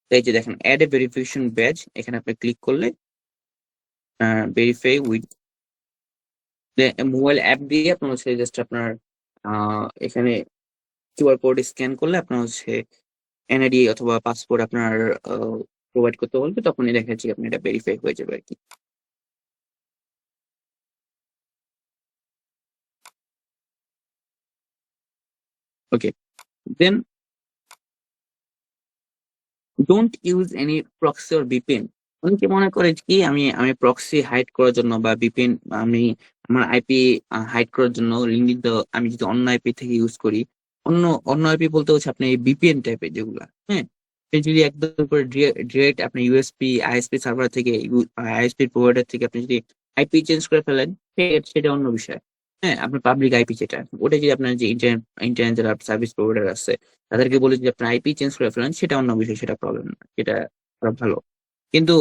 তো এই যে দেখেন অ্যাড এ ভেরিফিকেশন ব্যাজ, এখানে আপনি ক্লিক করলে ভেরিফাই উইথ মোবাইল অ্যাপ দিয়ে আপনার হচ্ছে জাস্ট আপনার এখানে কিউআর কোড স্ক্যান করলে আপনার হচ্ছে এনআইডি অথবা পাসপোর্ট আপনার প্রোভাইড করতে বলবে, তখনই দেখা যাচ্ছে আপনি এটা ভেরিফাই হয়ে যাবে আর কি। Okay, then don't use any proxy or VPN. অনেকে মনে করে কি আমি আমি প্রক্সি হাইড করার জন্য বা ভিপিএন আমি আমার আইপি হাইড করার জন্য লিঙ্কডিন তো আমি যদি অন্য আইপি থেকে ইউজ করি, অন্য অন্য আইপি বলতে হচ্ছে আপনি ভিপিএন টাইপের যেগুলা, হ্যাঁ, আপনি যদি একদম করে ডিরেক্ট আপনি ইউএসপি আইএসপি সার্ভার থেকে আইএসপি প্রোভাইডার থেকে আপনি যদি আইপি চেঞ্জ করে ফেলেন সেটা অন্য বিষয়। হ্যাঁ, আপনার পাবলিক আইপি যেটা ওটা যদি আপনার যে ইন্টারনেট ইন্টারনেট যারা সার্ভিস প্রোভাইডার আছে তাদেরকে বলে যদি আপনার আইপি চেঞ্জ করে ফেলেন সেটা অন্য বিষয়, সেটা প্রবলেম না, সেটা করা ভালো। কিন্তু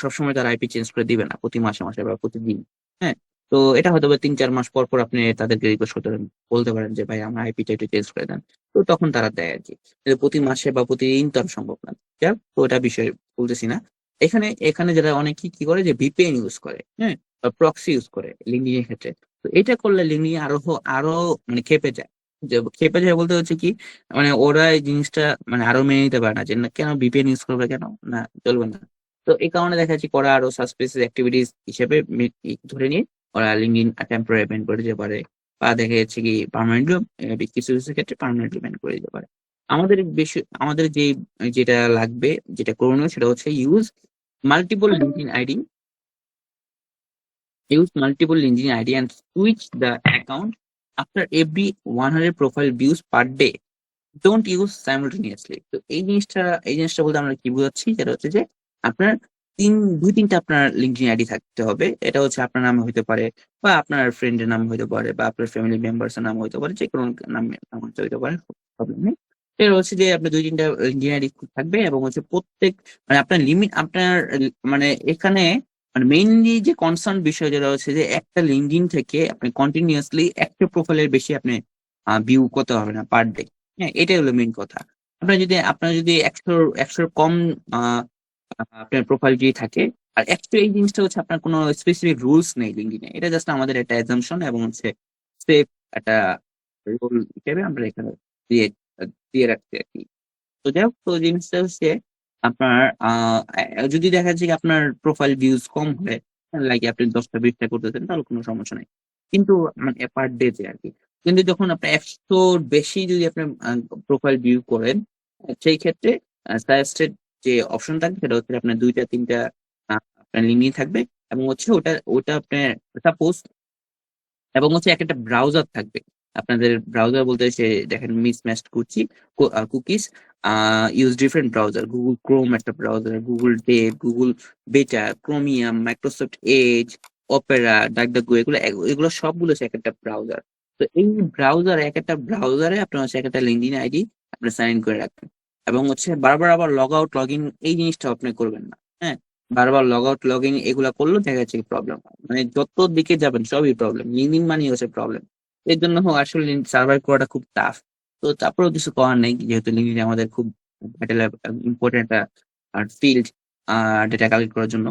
সবসময় তারা আইপি চেঞ্জ করে দিবে না প্রতি মাসে মাসে বা প্রতিদিন। হ্যাঁ, তো এটা হয়তো বা 3-4 মাস পর পর আপনি তাদেরকে রিকোয়েস্ট করতে পারেন, বলতে পারেন যে ভাই আমার আইপিটা একটু চেঞ্জ করে দেন। তো তখন তারা দেয় আর কি। কিন্তু প্রতি মাসে বা প্রতিদিন তো আর সম্ভব না। যাক, তো এটা বিষয় বলতেছি না। এখানে এখানে যারা অনেকে কি করে যে ভিপিএন ইউজ করে, হ্যাঁ, বা প্রক্সি ইউজ করে লিঙ্কডিন এর ক্ষেত্রে। তো এটা করলে লিঙ্কডিন আরো মানে খেপে যায়। যে খেপে যায় বলতে হচ্ছে কি মানে ওরা এই জিনিসটা মানে আরো মেনে নিতে পারে না যে না কেন ভিপিএন ইউজ করবে, কেন না চলবে না। তো এই কারণে দেখা যাচ্ছে করা আরো সাসপিসিয়াস অ্যাক্টিভিটিস হিসেবে ধরে নিয়ে ওরা লিঙ্কডিন টেম্পোরারি ব্যান করে দিতে পারে, বা দেখা যাচ্ছে কি পার্মানেন্টলি কিছু কিছু ক্ষেত্রে পার্মানেন্টলি ব্যান করে দিতে পারে। আমাদের বেশি আমাদের যেটা লাগবে, যেটা করণীয় সেটা হচ্ছে multiple LinkedIn ID use multiple LinkedIn ID and switch the account after every 100 profile views per day. Don't use simultaneously. তো এই জিনিসটা বলতে আমরা কি বোঝাচ্ছি, যেটা হচ্ছে যে আপনার 2-3টা আপনার লিঙ্কডিন আইডি থাকতে হবে। এটা হচ্ছে আপনার নামে হতে পারে, বা আপনার ফ্রেন্ডের নামে হতে পারে, বা আপনার ফ্যামিলি মেম্বার্স এর নামে হতে পারে, যে কোনো নাম হতে পারে, প্রবলেম নেই। এটা হচ্ছে যে আপনার 2-3টা লিঙ্কডিন আইডি থাকবে, এবং হচ্ছে প্রত্যেক মানে আপনার লিমিট আপনার মানে এখানে মানে মেইনলি যে কনসার্ন বিষয় যেটা হচ্ছে যে একটা লিঙ্কডিন থেকে আপনি কন্টিনিউয়াসলি একটা প্রোফাইলের বেশি আপনি ভিউ করতে হবে না পার ডে। হ্যাঁ, এটাই হলো মেইন কথা। আপনার যদি 100-100 কম আহ, আপনার প্রোফাইল যদি থাকে, আর একটু এই জিনিসটা হচ্ছে আপনার কোনো স্পেসিফিক রুলস নেই লিঙ্কডিনে, এটা জাস্ট আমাদের একটা অ্যাজাম্পশন এবং হচ্ছে সেফ একটা রোল হিসেবে আমরা এখানে দিয়ে দিয়ে রাখছি আর কি। তো যাই হোক, তো জিনিসটা হচ্ছে আপনার যদি দেখা যায় যে আপনার প্রোফাইল ভিউজ কম হয়, লাইক আপনি 10টা 20টা করতেছেন, তাহলে কোনো সমস্যা নাই। কিন্তু মানে পার ডে তে আর কি। কিন্তু যখন আপনি 100 বেশি যদি আপনি প্রোফাইল ভিউ করেন, সেই ক্ষেত্রে সাজেস্টেড যে অপশন থাকবে সেটা হচ্ছে আপনার 2টা 3টা আপনার লিঙ্কই থাকবে, এবং হচ্ছে ওটা ওটা আপনার সাপোজ, এবং হচ্ছে এক একটা ব্রাউজার থাকবে। আপনাদের ব্রাউজার বলতে সে দেখেন mismatched cookies use different browser, Google Chrome একটা browser, Google Dev, Google Beta, Chromium, Microsoft Edge, Opera, DuckDuckGo, এগুলো এগুলো সবগুলো হচ্ছে এক একটা ব্রাউজার। তো এই ব্রাউজার, এক একটা ব্রাউজারে আপনার হচ্ছে এক একটা লিঙ্কডিন আইডি আপনি সাইন ইন করে রাখবেন, এবং হচ্ছে বারবার আবার লগ আউট লগ ইন এই জিনিসটা আপনি করবেন না। হ্যাঁ, বারবার লগ আউট লগ ইন এগুলা করলেও দেখা যাচ্ছে প্রবলেম, মানে যত দিকে যাবেন সবই প্রবলেম, লিঙ্কডিন মানে হচ্ছে প্রবলেম। এর জন্য আসলে সার্ভাইভ করাটা খুব টাফ। তো তারপরেও কিছু করার নেই, যেহেতু লিঙ্কডিন আমাদের খুব ভাইটাল ইম্পর্টেন্ট একটা ফিল্ড ডেটা কালেক্ট করার জন্য।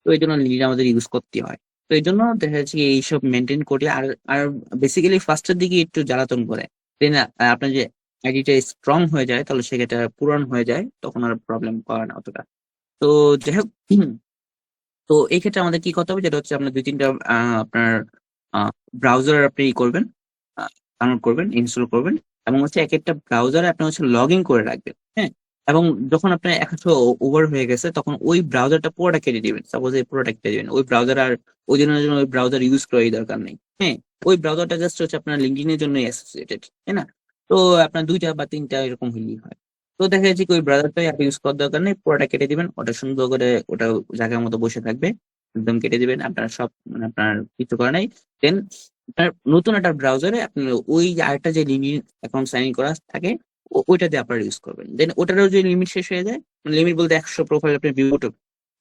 তো এই জন্য লিঙ্কডিন আমাদের ইউজ করতে হয়। তো এই জন্য দেখা যাচ্ছে কি এইসব মেনটেন করি। আর আর বেসিক্যালি ফার্স্টের দিকে একটু জ্বালাতন করে, দেন আপনার যে আইডিটা স্ট্রং হয়ে যায়, তাহলে সেটা পূরণ হয়ে যায়, তখন আর প্রবলেম করে না অতটা। তো যাই হোক, তো এই ক্ষেত্রে আমাদের কি করতে হবে, যেটা হচ্ছে আপনার 2-3টা আপনার ব্রাউজার আপনি ই করবেন, ডাউনলোড করবেন, ইনস্টল করবেন, এবং হচ্ছে এক একটা ব্রাউজারে আপনি হচ্ছে লগ ইন করে রাখবেন। হ্যাঁ, এবং যখন আপনার 100 ওভার হয়ে গেছে, তখন ওই ব্রাউজারটা পুরোটা কেটে দিবেন। সাপোজ এই পুরোটা কেটে দিবেন, ওই ব্রাউজার আর ওই দিনের জন্য ওই ব্রাউজার ইউজ করার দরকার নেই। হ্যাঁ, ওই ব্রাউজারটা জাস্ট হচ্ছে আপনার লিঙ্কডিনের জন্য অ্যাসোসিয়েটেড, তাই না? তো আপনার 2টা বা 3টা এরকম হলেই হয়। তো দেখা যাচ্ছে কি ওই ব্রাউজারটাই আপনি ইউজ করার দরকার নেই, পুরোটা কেটে দিবেন, ওটা সুন্দর করে ওটা জায়গার মতো বসে থাকবে, একদম কেটে দিবেন। আপনার সব মানে আপনার কিছু করা নাই। দেন আপনার নতুন একটা ব্রাউজারে আপনি ওই আরেকটা যে লিমিট অ্যাকাউন্ট সাইন ইন করা থাকে, ওইটা দিয়ে আপনারা ইউজ করবেন। দেন ওটারও যে লিমিট শেষ হয়ে যায়, লিমিট বলতে 100 প্রোফাইল আপনি ভিউ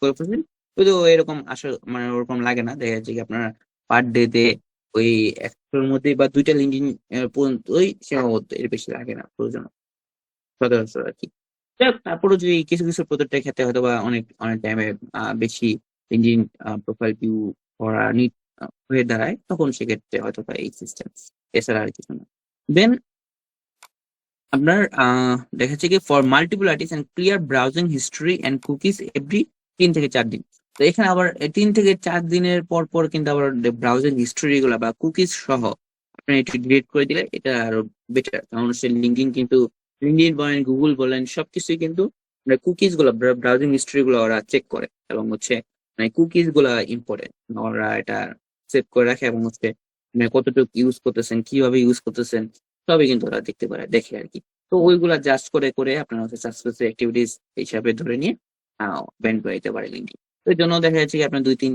করে ফেলবেন। কিন্তু এরকম আসলে মানে ওরকম লাগে না, দেখা যাচ্ছে কি আপনার পার ডে তে ওই 100-র মধ্যে বা 2টা লিঙ্কডিন পর্যন্তই সীমাবদ্ধ, এর বেশি লাগে না প্রয়োজন সচরাচর আর কি। যাক, তারপরে যদি কিছু কিছু প্রজেক্টের ক্ষেত্রে হয়তো বা অনেক অনেক টাইমে বেশি ইঞ্জিন প্রোফাইল ভিউ করা নিট হয়ে দাঁড়ায়, তখন সেক্ষেত্রে হয়তো বা এই সিস্টেম, এছাড়া আর কিছু না। দেন আপনার দেখা যাচ্ছে কি for multiple artist and clear browsing history and cookies every 3 থেকে 4 দিন। তো এখানে আবার 3 থেকে 4 দিনের পর পর কিন্তু আবার ব্রাউজিং হিস্ট্রি গুলা বা কুকিজ সহ আপনি একটু ডিলিট করে দিলে এটা আরো বেটার, কারণ সে লিঙ্কডিন কিন্তু, লিঙ্কডিন বলেন গুগল বলেন সবকিছুই কিন্তু কুকিজ গুলা, ব্রাউজিং হিস্ট্রি গুলো ওরা চেক করে, এবং হচ্ছে মানে কুকিজ গুলা ইম্পর্টেন্ট, ওরা এটা সেভ করে রাখে, এবং হচ্ছে মানে কতটুকু ইউজ করতেছেন, কিভাবে ইউজ করতেছেন, সবই কিন্তু ওরা দেখতে পারে, দেখে আর কি। তো ওইগুলা জাস্ট করে করে আপনার হচ্ছে সাসপেক্ট অ্যাক্টিভিটিস হিসাবে ধরে নিয়ে ব্যান করে দিতে পারে লিঙ্কডিন। তো এই জন্য দেখা যাচ্ছে কি আপনার 2-3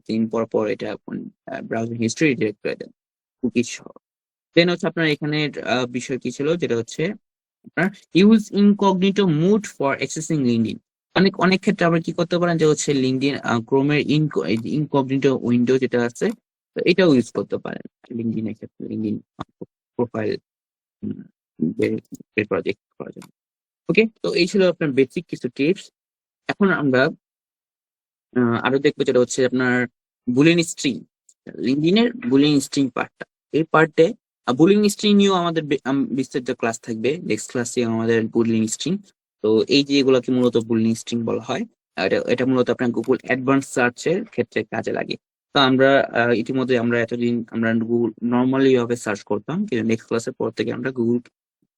দিন পর পর এটা ব্রাউজিং হিস্ট্রি ডিরেক্ট করে দেন কুকিজ সহ। দেন হচ্ছে আপনার এখানে বিষয় কি ছিল, যেটা হচ্ছে আপনার use incognito mode for accessing LinkedIn. অনেক অনেক ক্ষেত্রে আবার কি করতে পারেন, যে হচ্ছে লিঙ্কডিন ক্রোমের ইনকগনিটো উইন্ডো যেটা আছে, তো এটাও ইউজ করতে পারেন লিঙ্কডিনের ক্ষেত্রে, লিঙ্কডিন প্রোফাইল প্রজেক্ট করার জন্য। ওকে, তো এই ছিল আপনার বেসিক কিছু টিপস। এখন আমরা আরো দেখবো, যেটা হচ্ছে আপনার বুলিং স্ট্রিং, লিঙ্কডিনের বুলিং স্ট্রিং পার্টটা। এই পার্টে বুলিং স্ট্রিং নিয়েও আমাদের বিস্তারিত ক্লাস থাকবে, নেক্সট ক্লাসে আমাদের বুলিং স্ট্রিং। তো এই যে এগুলোকে মূলত বুলিং স্ট্রিং বলা হয়, এটা এটা মূলত আপনার গুগল অ্যাডভান্স সার্চের ক্ষেত্রে কাজে লাগে। তো আমরা ইতিমধ্যে আমরা এতদিন আমরা গুগল নর্মালি ভাবে সার্চ করতাম, কিন্তু নেক্সট ক্লাসের পর থেকে আমরা গুগল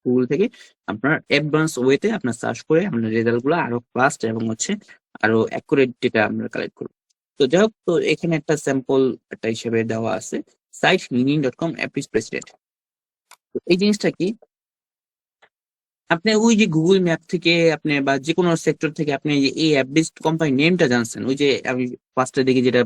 গুগল থেকে আপনার অ্যাডভান্স ওয়েতে আপনার সার্চ করে আমরা রেজাল্ট গুলো আরো ফাস্ট এবং হচ্ছে আরো অ্যাকুরেট ডেটা আমরা কালেক্ট করবো। তো যাই হোক, তো এখানে একটা স্যাম্পল একটা হিসেবে দেওয়া আছে, সাইট linkedin.com অ্যাপিস প্রেসিডেন্ট। এই জিনিসটা কি, আপনি ওই যে গুগল ম্যাপ থেকে আপনি বা যে কোনো সেক্টর থেকে আপনি এই অ্যাপ বেসড কোম্পানি নেমটা জানছেন, ওই যে আমি ফার্স্টের দিকে যেটা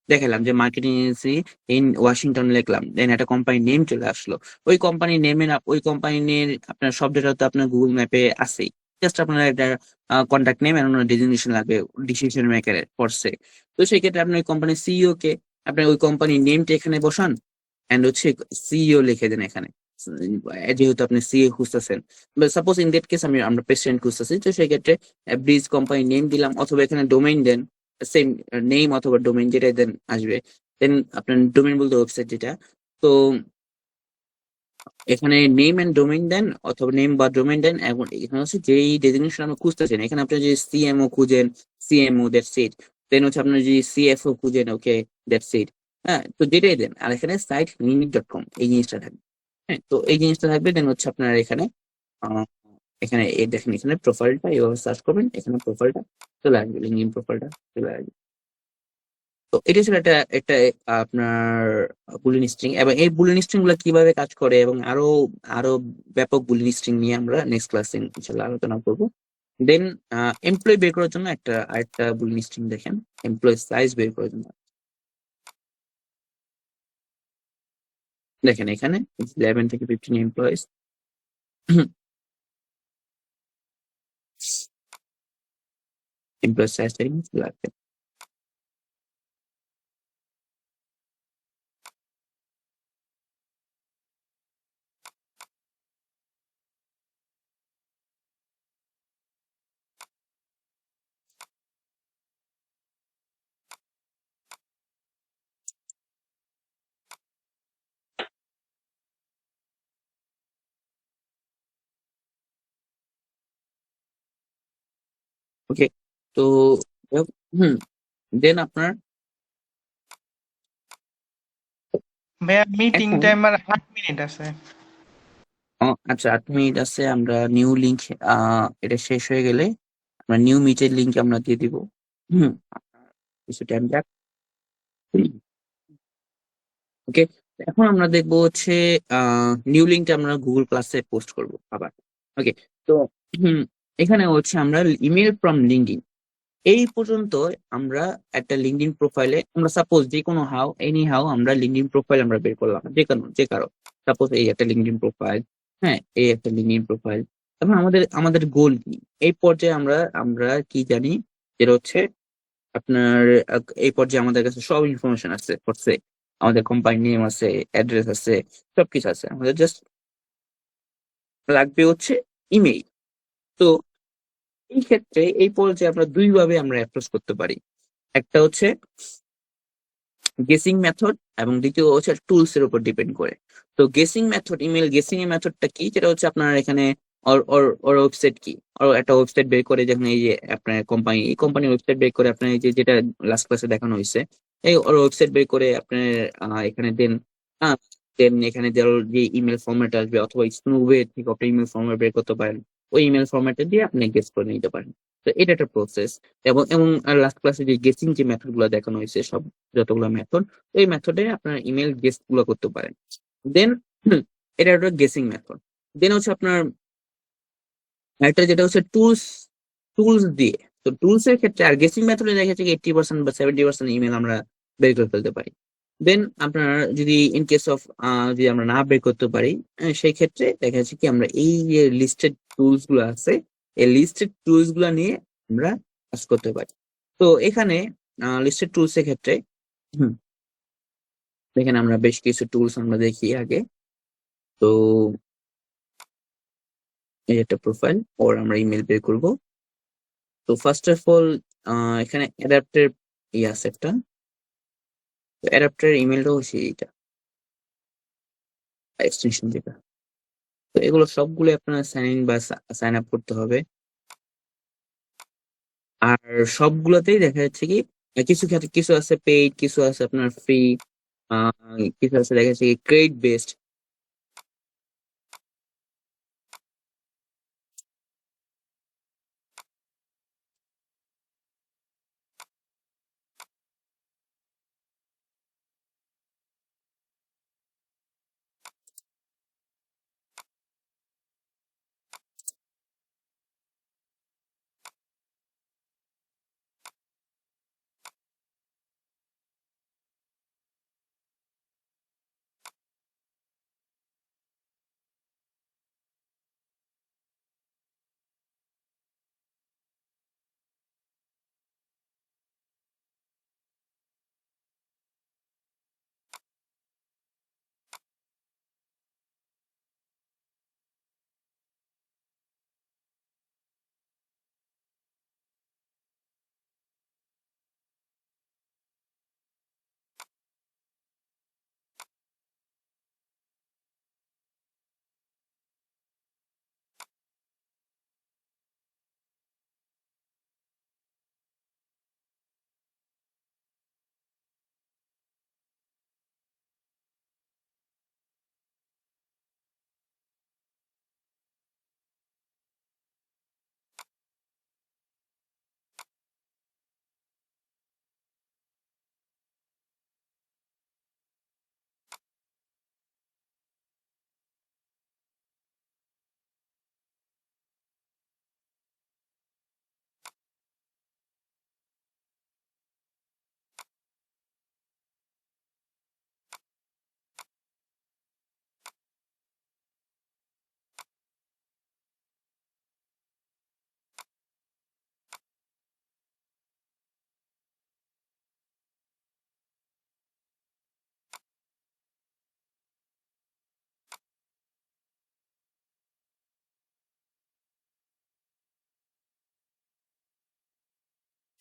দেখালাম যে মার্কেটিং এজেন্সি ইন ওয়াশিংটন লিখলাম, দেন একটা কোম্পানি নেম চলে আসলো। ওই কোম্পানি নেমে ওই কোম্পানির আপনার সব ডেটা তো আপনার গুগল ম্যাপে আছেই, জাস্ট আপনার একটা কন্ট্যাক্ট নেম এবং ডেজিগনেশন লাগবে ডিসিশন মেকারের ফরসে। তো সেই ক্ষেত্রে আপনি ওই কোম্পানির সিইও কে আপনি ওই কোম্পানির নেমটা এখানে বসান, এন্ড হচ্ছে সিইও লিখে দেন এখানে, যেহেতু আপনি সিইও খুঁজতেছেন। সাপোজ ইন দ্যাট কেস আমরা প্রেসিডেন্ট খুঁজতেছি, তো সেই ক্ষেত্রে ব্রিজ কোম্পানি নেম দিলাম, অথবা এখানে ডোমেইন দেন, সেম নেম অথবা ডোমেইন যেটা দেন আসবে। দেন আপনার ডোমেইন বলতে ওয়েবসাইট যেটা। তো এখানে নেম এন্ড ডোমেইন দেন অথবা নেম বা ডোমেইন দেন, এবং এখানে হচ্ছে যেই ডেজিগনেশন আপনি খুঁজতেছেন, এখানে আপনি যদি সিএমও খুঁজেন, সিএমও দ্যাটস ইট। দেন হচ্ছে আপনার যদি সিএফও খুঁজেন, ওকে দ্যাটস ইট। হ্যাঁ, তো যেটাই দেন, আর এখানে সাইট লিমিট.com এই জিনিসটা থাকবে। হ্যাঁ, তো এই জিনিসটা থাকবে। দেন হচ্ছে আপনার এখানে আহ, এখানে এই দেখেন, এখানে প্রোফাইলটা এইভাবে সার্চ করবেন, এখানে প্রোফাইলটা চলে আসবে, লিঙ্কডইন প্রোফাইলটা চলে আসবে। তো এটা ছিল একটা একটা আপনার বুলিন স্ট্রিং, এবং এই বুলিন স্ট্রিং গুলো কিভাবে কাজ করে এবং আরো আরো ব্যাপক বুলিন স্ট্রিং নিয়ে আমরা নেক্সট ক্লাসে ইনশাল্লাহ আলোচনা করব। দেন এমপ্লয় বের করার জন্য আরেকটা বুলিন স্ট্রিং দেখেন, এমপ্লয় সাইজ বের করার জন্য দেখেন এখানে 11 থেকে 15 এমপ্লয়িজ। এমপ্লয় সাইজটা কিন্তু লাগবে। ওকে, তো হুম, দেন আপনার ভাইয়া মিটিং এখন টাইম আর 8 মিনিট আছে। আচ্ছা, 8 মিনিট আছে। আমরা নিউ লিঙ্ক, এটা শেষ হয়ে গেলে আমরা নিউ মিটের লিঙ্ক আমরা দিয়ে দিব। হুম, কিছু টাইম যাক। ওকে, এখন আমরা দেখবো হচ্ছে নিউ লিঙ্কটা আমরা গুগল ক্লাসে পোস্ট করব আবার। ওকে, তো হুম, এখানে হচ্ছে আমরা ইমেল ফ্রম লিঙ্কডইন এই পর্যন্ত আমরা একটা লিঙ্কডইন প্রোফাইলে আমরা সাপোজ যে কোনো এনি হাউ আমরা লিঙ্কডইন প্রোফাইল আমরা বের করলাম, যে কারো সাপোজ এই একটা লিঙ্কডইন প্রোফাইল। হ্যাঁ, এই একটা লিঙ্কডইন প্রোফাইল। এখন আমাদের আমাদের গোল কি? এই পর্যায়ে আমরা আমরা কি জানি, যেটা হচ্ছে আপনার এই পর্যায়ে আমাদের কাছে সব ইনফরমেশন আছে হচ্ছে, আমাদের কোম্পানি নেম আছে, অ্যাড্রেস আছে, সবকিছু আছে। আমাদের জাস্ট লাগবে হচ্ছে ইমেইল। তো এই ক্ষেত্রে এই পর্যায়ে আমরা দুই ভাবে আমরা অ্যাপ্রোচ করতে পারি। একটা হচ্ছে গেসিং মেথড, এবং দ্বিতীয় হচ্ছে টুলস এর উপর ডিপেন্ড করে। তো গেসিং মেথড, ইমেল গেসিং এর মেথডটা কি, যেটা হচ্ছে আপনার এখানে ওর ওর ওর ওয়েবসাইট কি, ওর একটা ওয়েবসাইট বের করে, যেখানে এই যে আপনার কোম্পানি, এই কোম্পানির ওয়েবসাইট বের করে আপনার এই যে যেটা লাস্ট ক্লাসে দেখানো হয়েছে, এই ওর ওয়েবসাইট বের করে আপনার এখানে দেন দেন এখানে যে ইমেল ফরম্যাট আসবে, অথবা স্নুবে থেকে আপনি ইমেল ফরম্যাট বের করতে পারেন, ওই ইমেল ফরম্যাটে দিয়ে আপনি গেস করে নিতে পারেন। তো এটা একটা প্রসেস। এবং এবং লাস্ট ক্লাসে যে গেসিং যে মেথড গুলো দেখানো হয়েছে, সব যতগুলো মেথড, এই মেথডে আপনার ইমেল গেস্ট গুলো করতে পারেন। দেন এটা একটা গেসিং মেথড। দেন হচ্ছে আপনার একটা যেটা হচ্ছে টুলস, টুলস দিয়ে। তো টুলস এর ক্ষেত্রে আর গেসিং মেথডে দেখা যাচ্ছে 80% বা 70% ইমেল আমরা বের করে ফেলতে পারি। দেন আপনার যদি ইন কেস অফ যদি আমরা না বের করতে পারি, সেই ক্ষেত্রে দেখা যাচ্ছে কি আমরা এই যে লিস্টেড টুলস গুলো আছে, এই লিস্টেড টুলস গুলা নিয়ে আমরা কাজ করতে পারি। তো এখানে লিস্টেড টুলস এর ক্ষেত্রে হুম, দেখেন আমরা বেশ কিছু টুলস আমরা দেখি আগে। তো এই একটা প্রোফাইল, ওর আমরা ইমেল বের করব। তো ফার্স্ট অফ অল এখানে অ্যাডাপ্টার আছে একটা, অ্যাডাপ্টার ইমেলটা হচ্ছে এইটা, এক্সটেনশন যেটা। তো এগুলো সবগুলো আপনার সাইন ইন বা সাইন আপ করতে হবে। আর সবগুলোতেই দেখা যাচ্ছে কি কিছু ক্ষেত্রে কিছু আছে পেইড, কিছু আছে আপনার ফ্রি, কিছু আছে দেখা যাচ্ছে কি ক্রেডিট বেসড।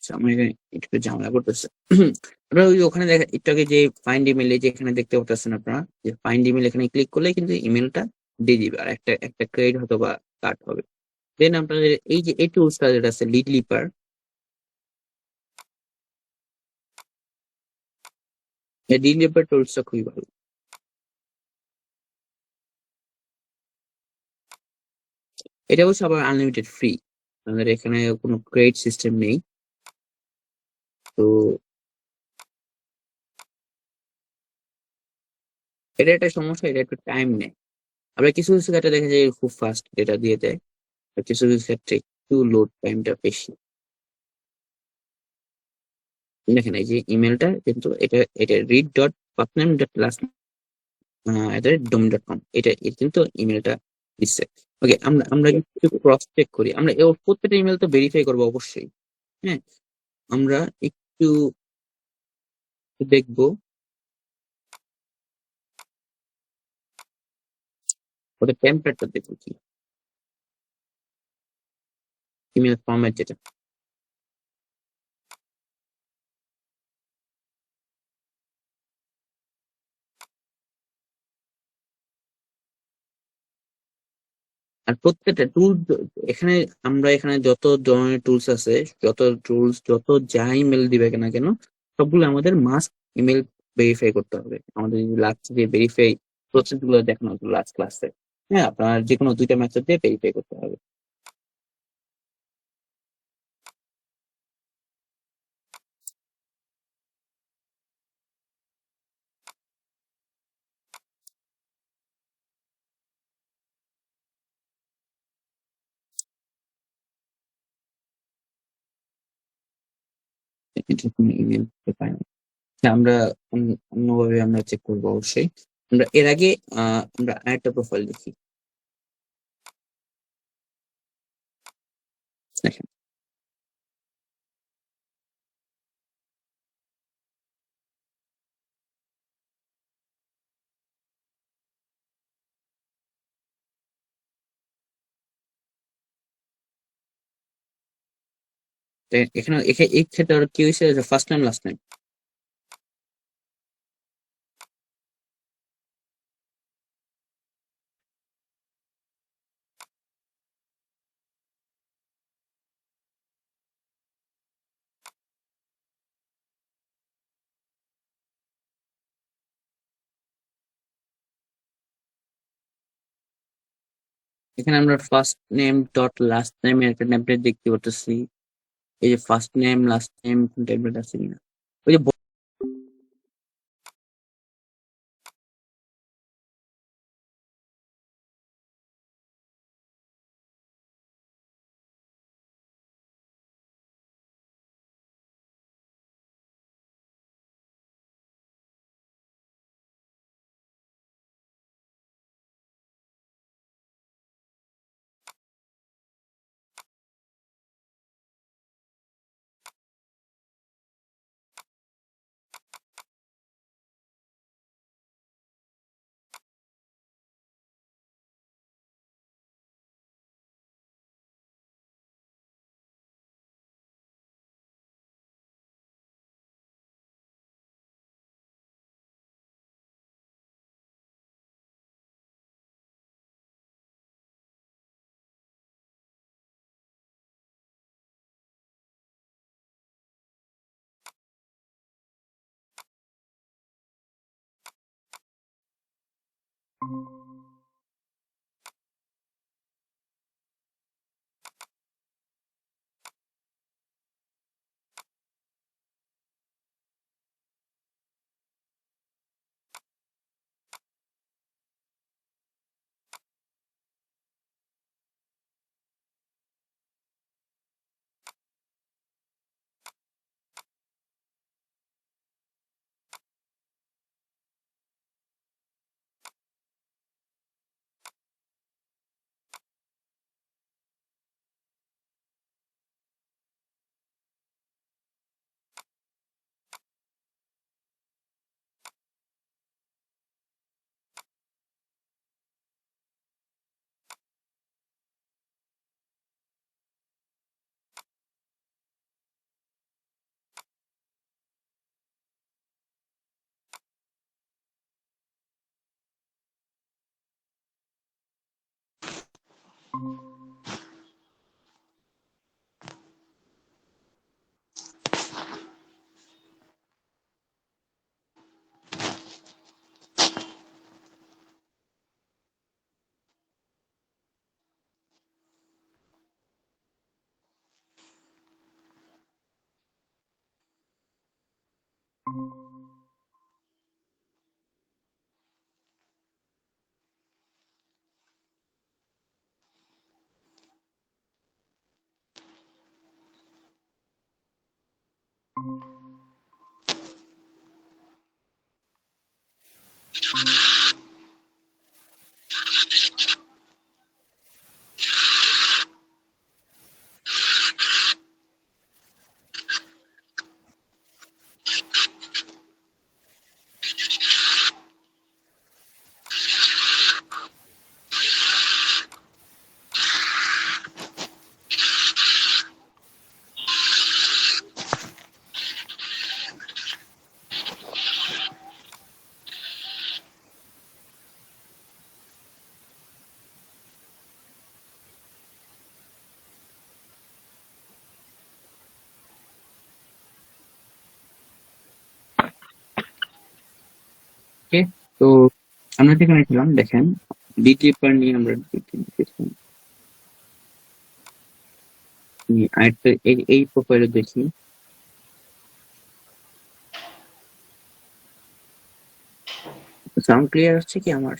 আচ্ছা আমার এখানে একটু ঝামেলা করতেছে। আপনারা ওই ওখানে দেখেন একটু আগে যে ফাইন্ড ইমেল যে এখানে দেখতে পাচ্ছেন আপনারা, যে ফাইন্ড ইমেল এখানে ক্লিক করলে কিন্তু ইমেলটা দিয়ে দিবে আর একটা একটা ক্রেডিট হয়তো বা কাট হবে। দেন আপনাদের এই যে এই টুলসটা যেটা আছে লিড লিপার, এই লিড লিপার টুলসটা খুবই ভালো। এটা অবশ্য আবার আনলিমিটেড ফ্রি, আমাদের এখানে কোনো ক্রেডিট সিস্টেম নেই। তো এটা একটা সমস্যা, এটা একটু টাইম নেয়। আমরা কিছু কিছু ক্ষেত্রে দেখা যায় খুব ফাস্ট ডেটা দিয়ে দেয়, আর কিছু কিছু ক্ষেত্রে একটু লোড টাইমটা বেশি। দেখেন এই যে ইমেলটা কিন্তু এটা এটা read dot partner dot last ডোমেন.com, এটা কিন্তু ইমেলটা দিচ্ছে। ওকে, আমরা আমরা একটু ক্রস চেক করি, আমরা প্রত্যেকটা ইমেল তো ভেরিফাই করবো অবশ্যই। হ্যাঁ, আমরা একটু দেখবো ওদের টেমপ্লেটটা দেখবো কি ইমেল ফরম্যাট যেটা। আর প্রত্যেকটা টুল এখানে, আমরা এখানে যত ধরনের টুলস আছে, যত টুলস যত যা ইমেল দিবে না কেন, সবগুলো আমাদের মাস্ট ইমেল ভেরিফাই করতে হবে। আমাদের লাস্ট যে ভেরিফাই প্রসেস গুলো দেখানো হতো লাস্ট ক্লাসে। হ্যাঁ, আপনার যে কোনো দুইটা মেথড দিয়ে ভেরিফাই করতে হবে। এটা কোনো ইমেল পাই না। হ্যাঁ, আমরা অন্যভাবে আমরা চেক করবো অবশ্যই। আমরা এর আগে আমরা আরেকটা প্রোফাইল দেখি। দেখেন এখানে এই ক্ষেত্রে আর কি হয়েছে, ফার্স্ট নাম লাস্ট নাম। এখানে আমরা first name dot last name এর একটা টেমপ্লেট দেখতে পাচ্ছি। এই যে first name last name template আছে কিনা, ওই যে ওকে, তো আমরা যেখানে ছিলাম দেখেন ডিটিপার নিয়ে আমরা দেখেছিলাম। আরেকটা এই প্রোফাইলে দেখি, সাউন্ড ক্লিয়ার আসছে কি আমার?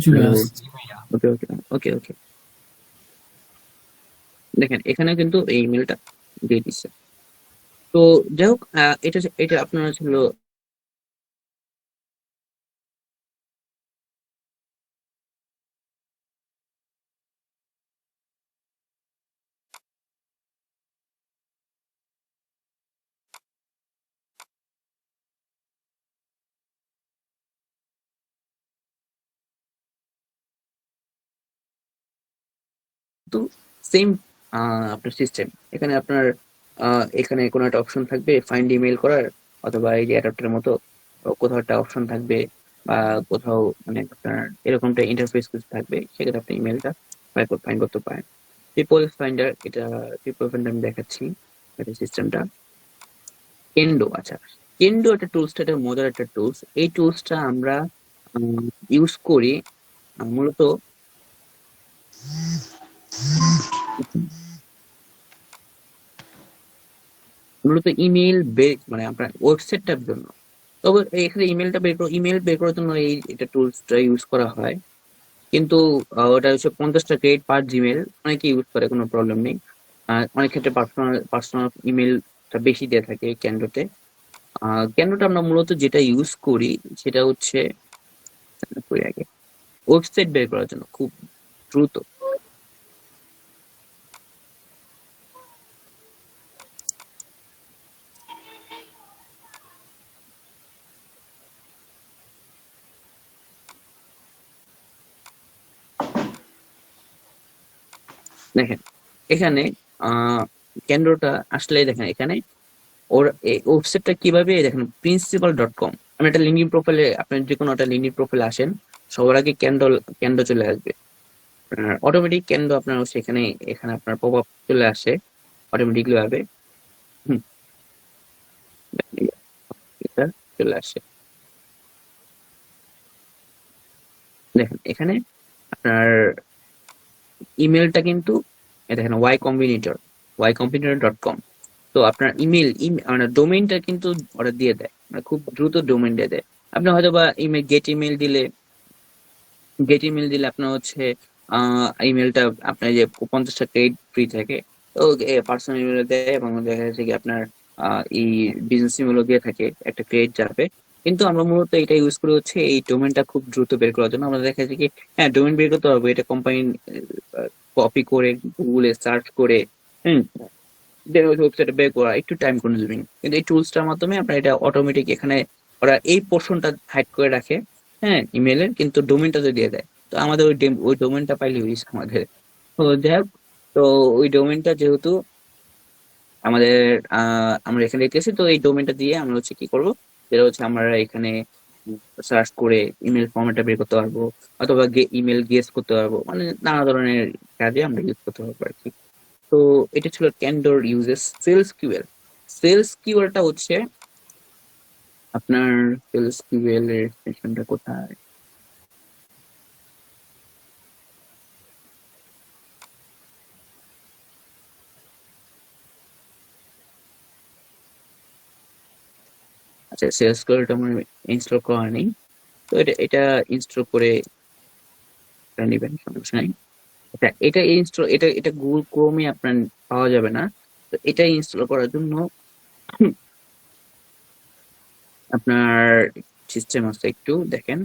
জি ভাইয়া আসছে। ওকে ওকে ওকে ওকে, দেখেন এখানে কিন্তু এই ইমেলটা দিয়ে দিচ্ছে। তো যাই হোক, এটা আপনার ছিল কিন্তু সেম আপনার সিস্টেম। এখানে আপনার এখানে কোনো একটা অপশন থাকবে ফাইন্ড ইমেল করার, অথবা এই যে অ্যাডাপ্টারের মতো কোথাও একটা অপশন থাকবে, বা কোথাও মানে আপনার এরকমটা ইন্টারফেস কিছু থাকবে, সেক্ষেত্রে আপনি ইমেলটা ফাইন্ড করতে পারেন। পিপল ফাইন্ডার, এটা পিপল ফাইন্ডার আমি দেখাচ্ছি এটা সিস্টেমটা। কেন্ডো, আচ্ছা কেন্ডো একটা টুলসটা, এটা মজার একটা টুলস। এই টুলসটা আমরা ইউজ করি মূলত ইমেল বের মানে আপনার ওয়েবসাইটটার জন্য। তবে এখানে ইমেল বের করার জন্য এটা টুলসটা ইউজ করা হয়, কিন্তু ওটা হচ্ছে 50টা ক্রেডিট পার জিমেল, অনেকে ইউজ করে, কোনো প্রবলেম নেই। অনেক ক্ষেত্রে পার্সোনাল ইমেলটা বেশি দেওয়া থাকে ক্যান্ডোতে। ক্যান্ডোটা আমরা মূলত যেটা ইউজ করি সেটা হচ্ছে আগে ওয়েবসাইট বের করার জন্য খুব দ্রুত। দেখেন এখানে কেন্দ্রটা আসলে দেখেন এখানে ওর ওয়েবসাইটটা কিভাবে দেখেন, principal.com। আমি একটা লিঙ্কডিন প্রোফাইলে, আপনি যে কোনো একটা লিঙ্কডিন প্রোফাইলে আসেন, সবার আগে ক্যান্ডো চলে আসবে। অটোমেটিক ক্যান্ডো আপনার সেখানে এখানে আপনার পপ আপ চলে আসে অটোমেটিকলি ভাবে। হুম, এটা চলে আসে। দেখেন এখানে আপনার ইমেলটা কিন্তু দেখেন ycombinator.com। তো আপনার ইমেল মানে ডোমেইনটা কিন্তু ওরা দিয়ে দেয়, মানে খুব দ্রুত ডোমেইন দিয়ে দেয়। আপনি হয়তো বা গেট ইমেল দিলে আপনার হচ্ছে ইমেলটা আপনার যে 50টা ক্রেডিট ফ্রি থাকে, তো পার্সোনাল ইমেল দেয়, এবং দেখা যাচ্ছে কি আপনার এই বিজনেস ইমেলও দিয়ে থাকে, একটা ক্রেডিট যাবে। কিন্তু আমরা মূলত এটা ইউজ করি হচ্ছে এই ডোমেনটা খুব দ্রুত বের করার জন্য। আমরা দেখা যাচ্ছে কি হ্যাঁ ডোমেন বের করতে পারবো, এটা কোম্পানি কপি করে গুগলে সার্চ করে ওয়েবসাইটে বের করা একটু টাইম কনজিউমিং, কিন্তু এই টুলসটার মাধ্যমে আপনার এটা অটোমেটিক এখানে ওরা এই পোর্শনটা হাইড করে রাখে, হ্যাঁ ইমেলের, কিন্তু ডোমেনটা তো দিয়ে দেয়। তো আমাদের ওই ডোমেনটা পাইলে হয়েছে আমাদের। তো যাই হোক, তো ওই ডোমেনটা যেহেতু আমাদের আমরা এখানে রেখেছি, তো এই ডোমেনটা দিয়ে আমরা হচ্ছে কি করবো, যেটা হচ্ছে আমরা এখানে সার্চ করে ইমেল ফর্মেটটা বের করতে পারবো, অথবা ইমেল গেস করতে পারবো, মানে নানা ধরনের কাজে আমরা ইউজ করতে পারবো আর কি। তো এটা ছিল ক্যান্ডোর ইউজেস। সেলস কিউএল, সেলস কিউএলটা হচ্ছে আপনার, সেলস কিউএল এর সেকশনটা কোথায়? আচ্ছা, সেলস কিউএলটা আমার ইনস্টল করা নেই, তো এটা ইনস্টল করে নিবেন, সমস্যা নাই। আচ্ছা, এটা ইনস্টল, এটা গুগল ক্রোমে আপনার পাওয়া যাবে না। তো এটা ইনস্টল করার জন্য আপনার সিস্টেম আছে, একটু দেখেন।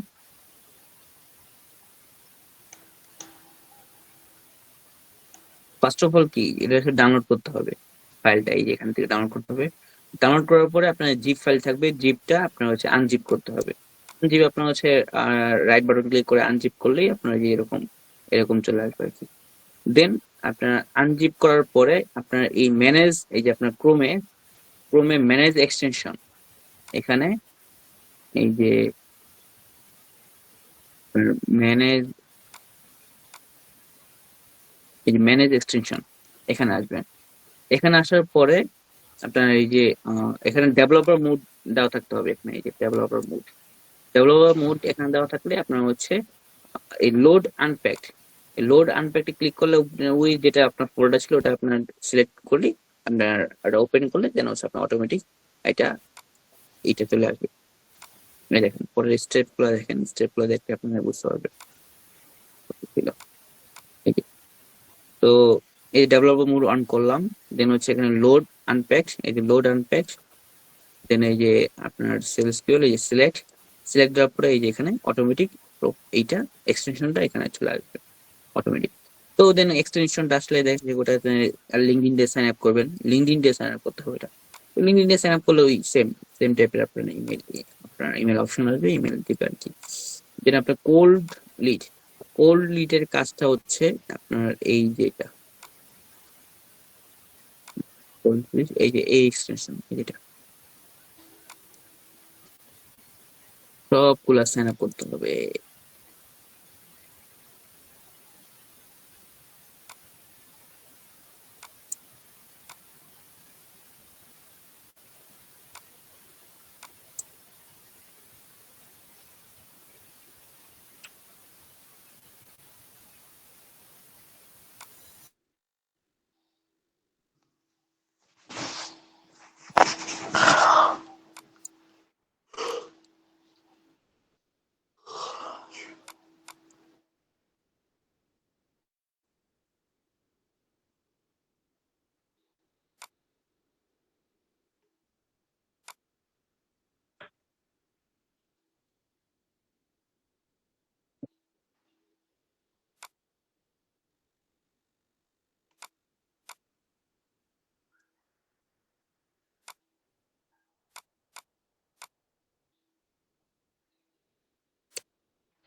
ফার্স্ট অফ অল কি, এটা ডাউনলোড করতে হবে ফাইলটা, এই যে এখান থেকে ডাউনলোড করতে হবে। ডাউনলোড করার পরে আপনার জিপ ফাইল থাকবে, জিপটা আপনার হচ্ছে আনজিপ করতে হবে। আনজিপ আপনার হচ্ছে রাইট বাটন ক্লিক করে আনজিপ করলেই আপনার যে এরকম এরকম চলে আসবে আর কি। দেন আপনার আনজিপ করার পরে আপনার এই ম্যানেজ, এই যে আপনার ক্রোমে ম্যানেজ এক্সটেনশন, এখানে এই যে ম্যানেজ, এই যে ম্যানেজ এক্সটেনশন, এখানে আসবেন। এখানে আসার পরে আপনার এই যে এখানে ডেভেলপার মোড দেওয়া থাকতে হবে। এখানে এই যে ডেভেলপার মোড এখানে দেওয়া থাকলে আপনার হচ্ছে এই লোড আনপ্যাকড, এই লোড আনপ্যাকডে ক্লিক করলে ওই যেটা আপনার ফোল্ডার ছিল ওটা আপনার সিলেক্ট করলে আপনার এটা ওপেন করলে দেন হচ্ছে আপনার অটোমেটিক এটা চলে আসবে। এই দেখেন পরের স্টেপগুলো দেখেন, স্টেপগুলো দেখতে আপনারা বুঝতে পারবেন। ঠিক আছে? তো এই ডেভেলপার মোড অন করলাম, দেন হচ্ছে এখানে লোড আনপ্যাকড, এই যে লোড আনপ্যাকড, দেন এই যে আপনার সেলস কিউএল, এই যে সিলেক্ট দেওয়ার পরে এই যে এখানে অটোমেটিক এইটা এক্সটেনশনটা এখানে চলে আসবে অটোমেটিক। তো দেন এক্সটেনশনটা আসলে দেখেন যে ওটা লিঙ্কডইন দিয়ে সাইন আপ করবেন, লিঙ্কডইন দিয়ে সাইন আপ করতে হবে এটা। লিঙ্কডইন দিয়ে সাইন আপ করলে ওই সেম টাইপের আপনার ইমেল অপশন আসবে, ইমেল দিবে আর কি। দেন আপনার কোল্ড লিডের কাজটা হচ্ছে আপনার এই যে এটা কোল্ড লিড, এই যে এই এক্সটেনশন, এটা সবগুলা সাইন আপ করতে হবে।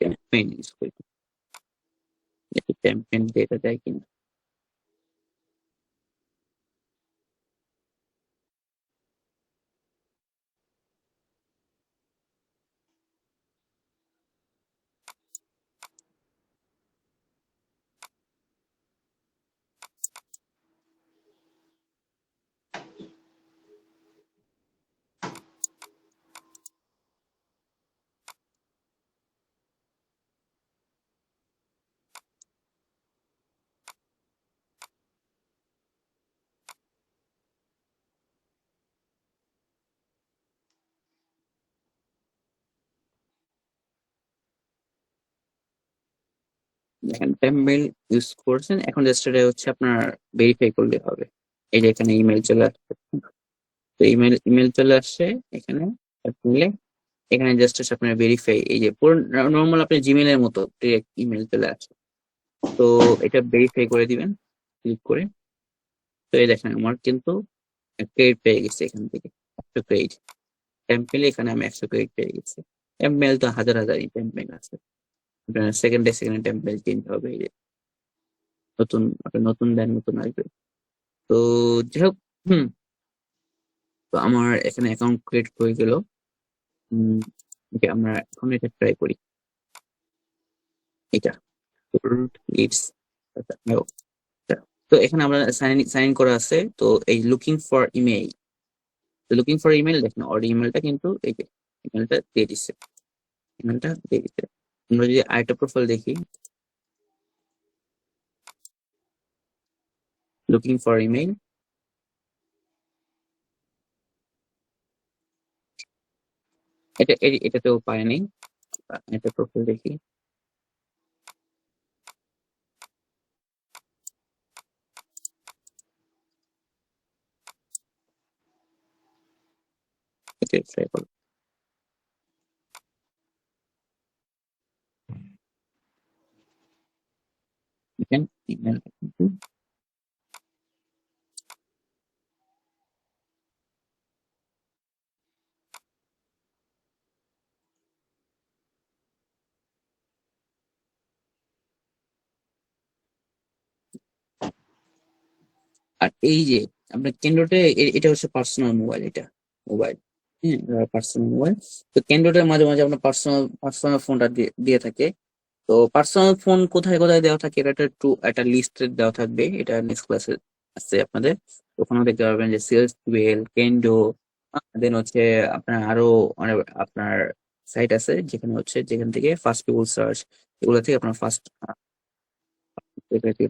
ক্যাম্পেইন ইউজ করি, ক্যাম্পেইন ডেটা দেয় কিনা। দেখেন টেম্পমেল ইউজ করছেন, এখন জাস্ট এটা হচ্ছে আপনার ভেরিফাই করলে হবে। এই যে এখানে ইমেল চলে আসছে, তো ইমেল চলে আসছে এখানে নিলে এখানে জাস্ট হচ্ছে আপনার ভেরিফাই, এই যে পুরো নর্মাল আপনার জিমেল এর মতো ডিরেক্ট ইমেল চলে আসছে। তো এটা ভেরিফাই করে দিবেন ক্লিক করে। তো এই দেখেন আমার কিন্তু ক্রেডিট পেয়ে গেছে এখান থেকে 100 ক্রেডিট। টেম্পেলে এখানে আমি 100 ক্রেডিট পেয়ে গেছি। টেম্পেল তো হাজার হাজার টেম্পেল আছে, আপনার সেকেন্ডে টেম্পেল চেঞ্জ হবে, এই যে নতুন আপনার নতুন দেন নতুন আসবে। তো যাই হোক, হুম, তো আমার এখানে অ্যাকাউন্ট ক্রিয়েট হয়ে গেল। ওকে, আমরা এখন এটা ট্রাই করি। এটা লিডস। তো এখানে আমরা সাইন ইন করা আছে, তো এই লুকিং ফর ইমেইল, তো লুকিং ফর ইমেইল দেখেন অলরেডি ইমেলটা কিন্তু এই যে ইমেলটা দিয়ে দিচ্ছে, ইমেলটা দিয়ে দিচ্ছে। আমরা যদি আরেকটা প্রোফাইল দেখি, লুকিং ফর ইমেইল, এটাতেও পায়নি। একটা প্রোফাইল দেখি, এটা ট্রাই করো। দেখেন ইমেলটা কিন্তু আর এই যে আপনার কেন্দ্রটা এটা হচ্ছে পার্সোনাল মোবাইল, এটা মোবাইল, হ্যাঁ পার্সোনাল মোবাইল। তো কেন্দ্রটার মাঝে মাঝে আপনার পার্সোনাল ফোনটা দিয়ে থাকে। তো পার্সোনাল ফোন কোথায় কোথায় দেওয়া থাকে এটা একটা লিস্টে দেওয়া থাকবে, এটা নেক্সট ক্লাসে আছে আপনাদের। ওখানে দেখতে পারবেন যে সেলস টুয়েল, কেন্ডো, দেন হচ্ছে আপনার আরো অনেক আপনার সাইট আছে যেখানে হচ্ছে যেখান থেকে ফার্স্ট পিপল সার্চ, এগুলো থেকে আপনার ফার্স্ট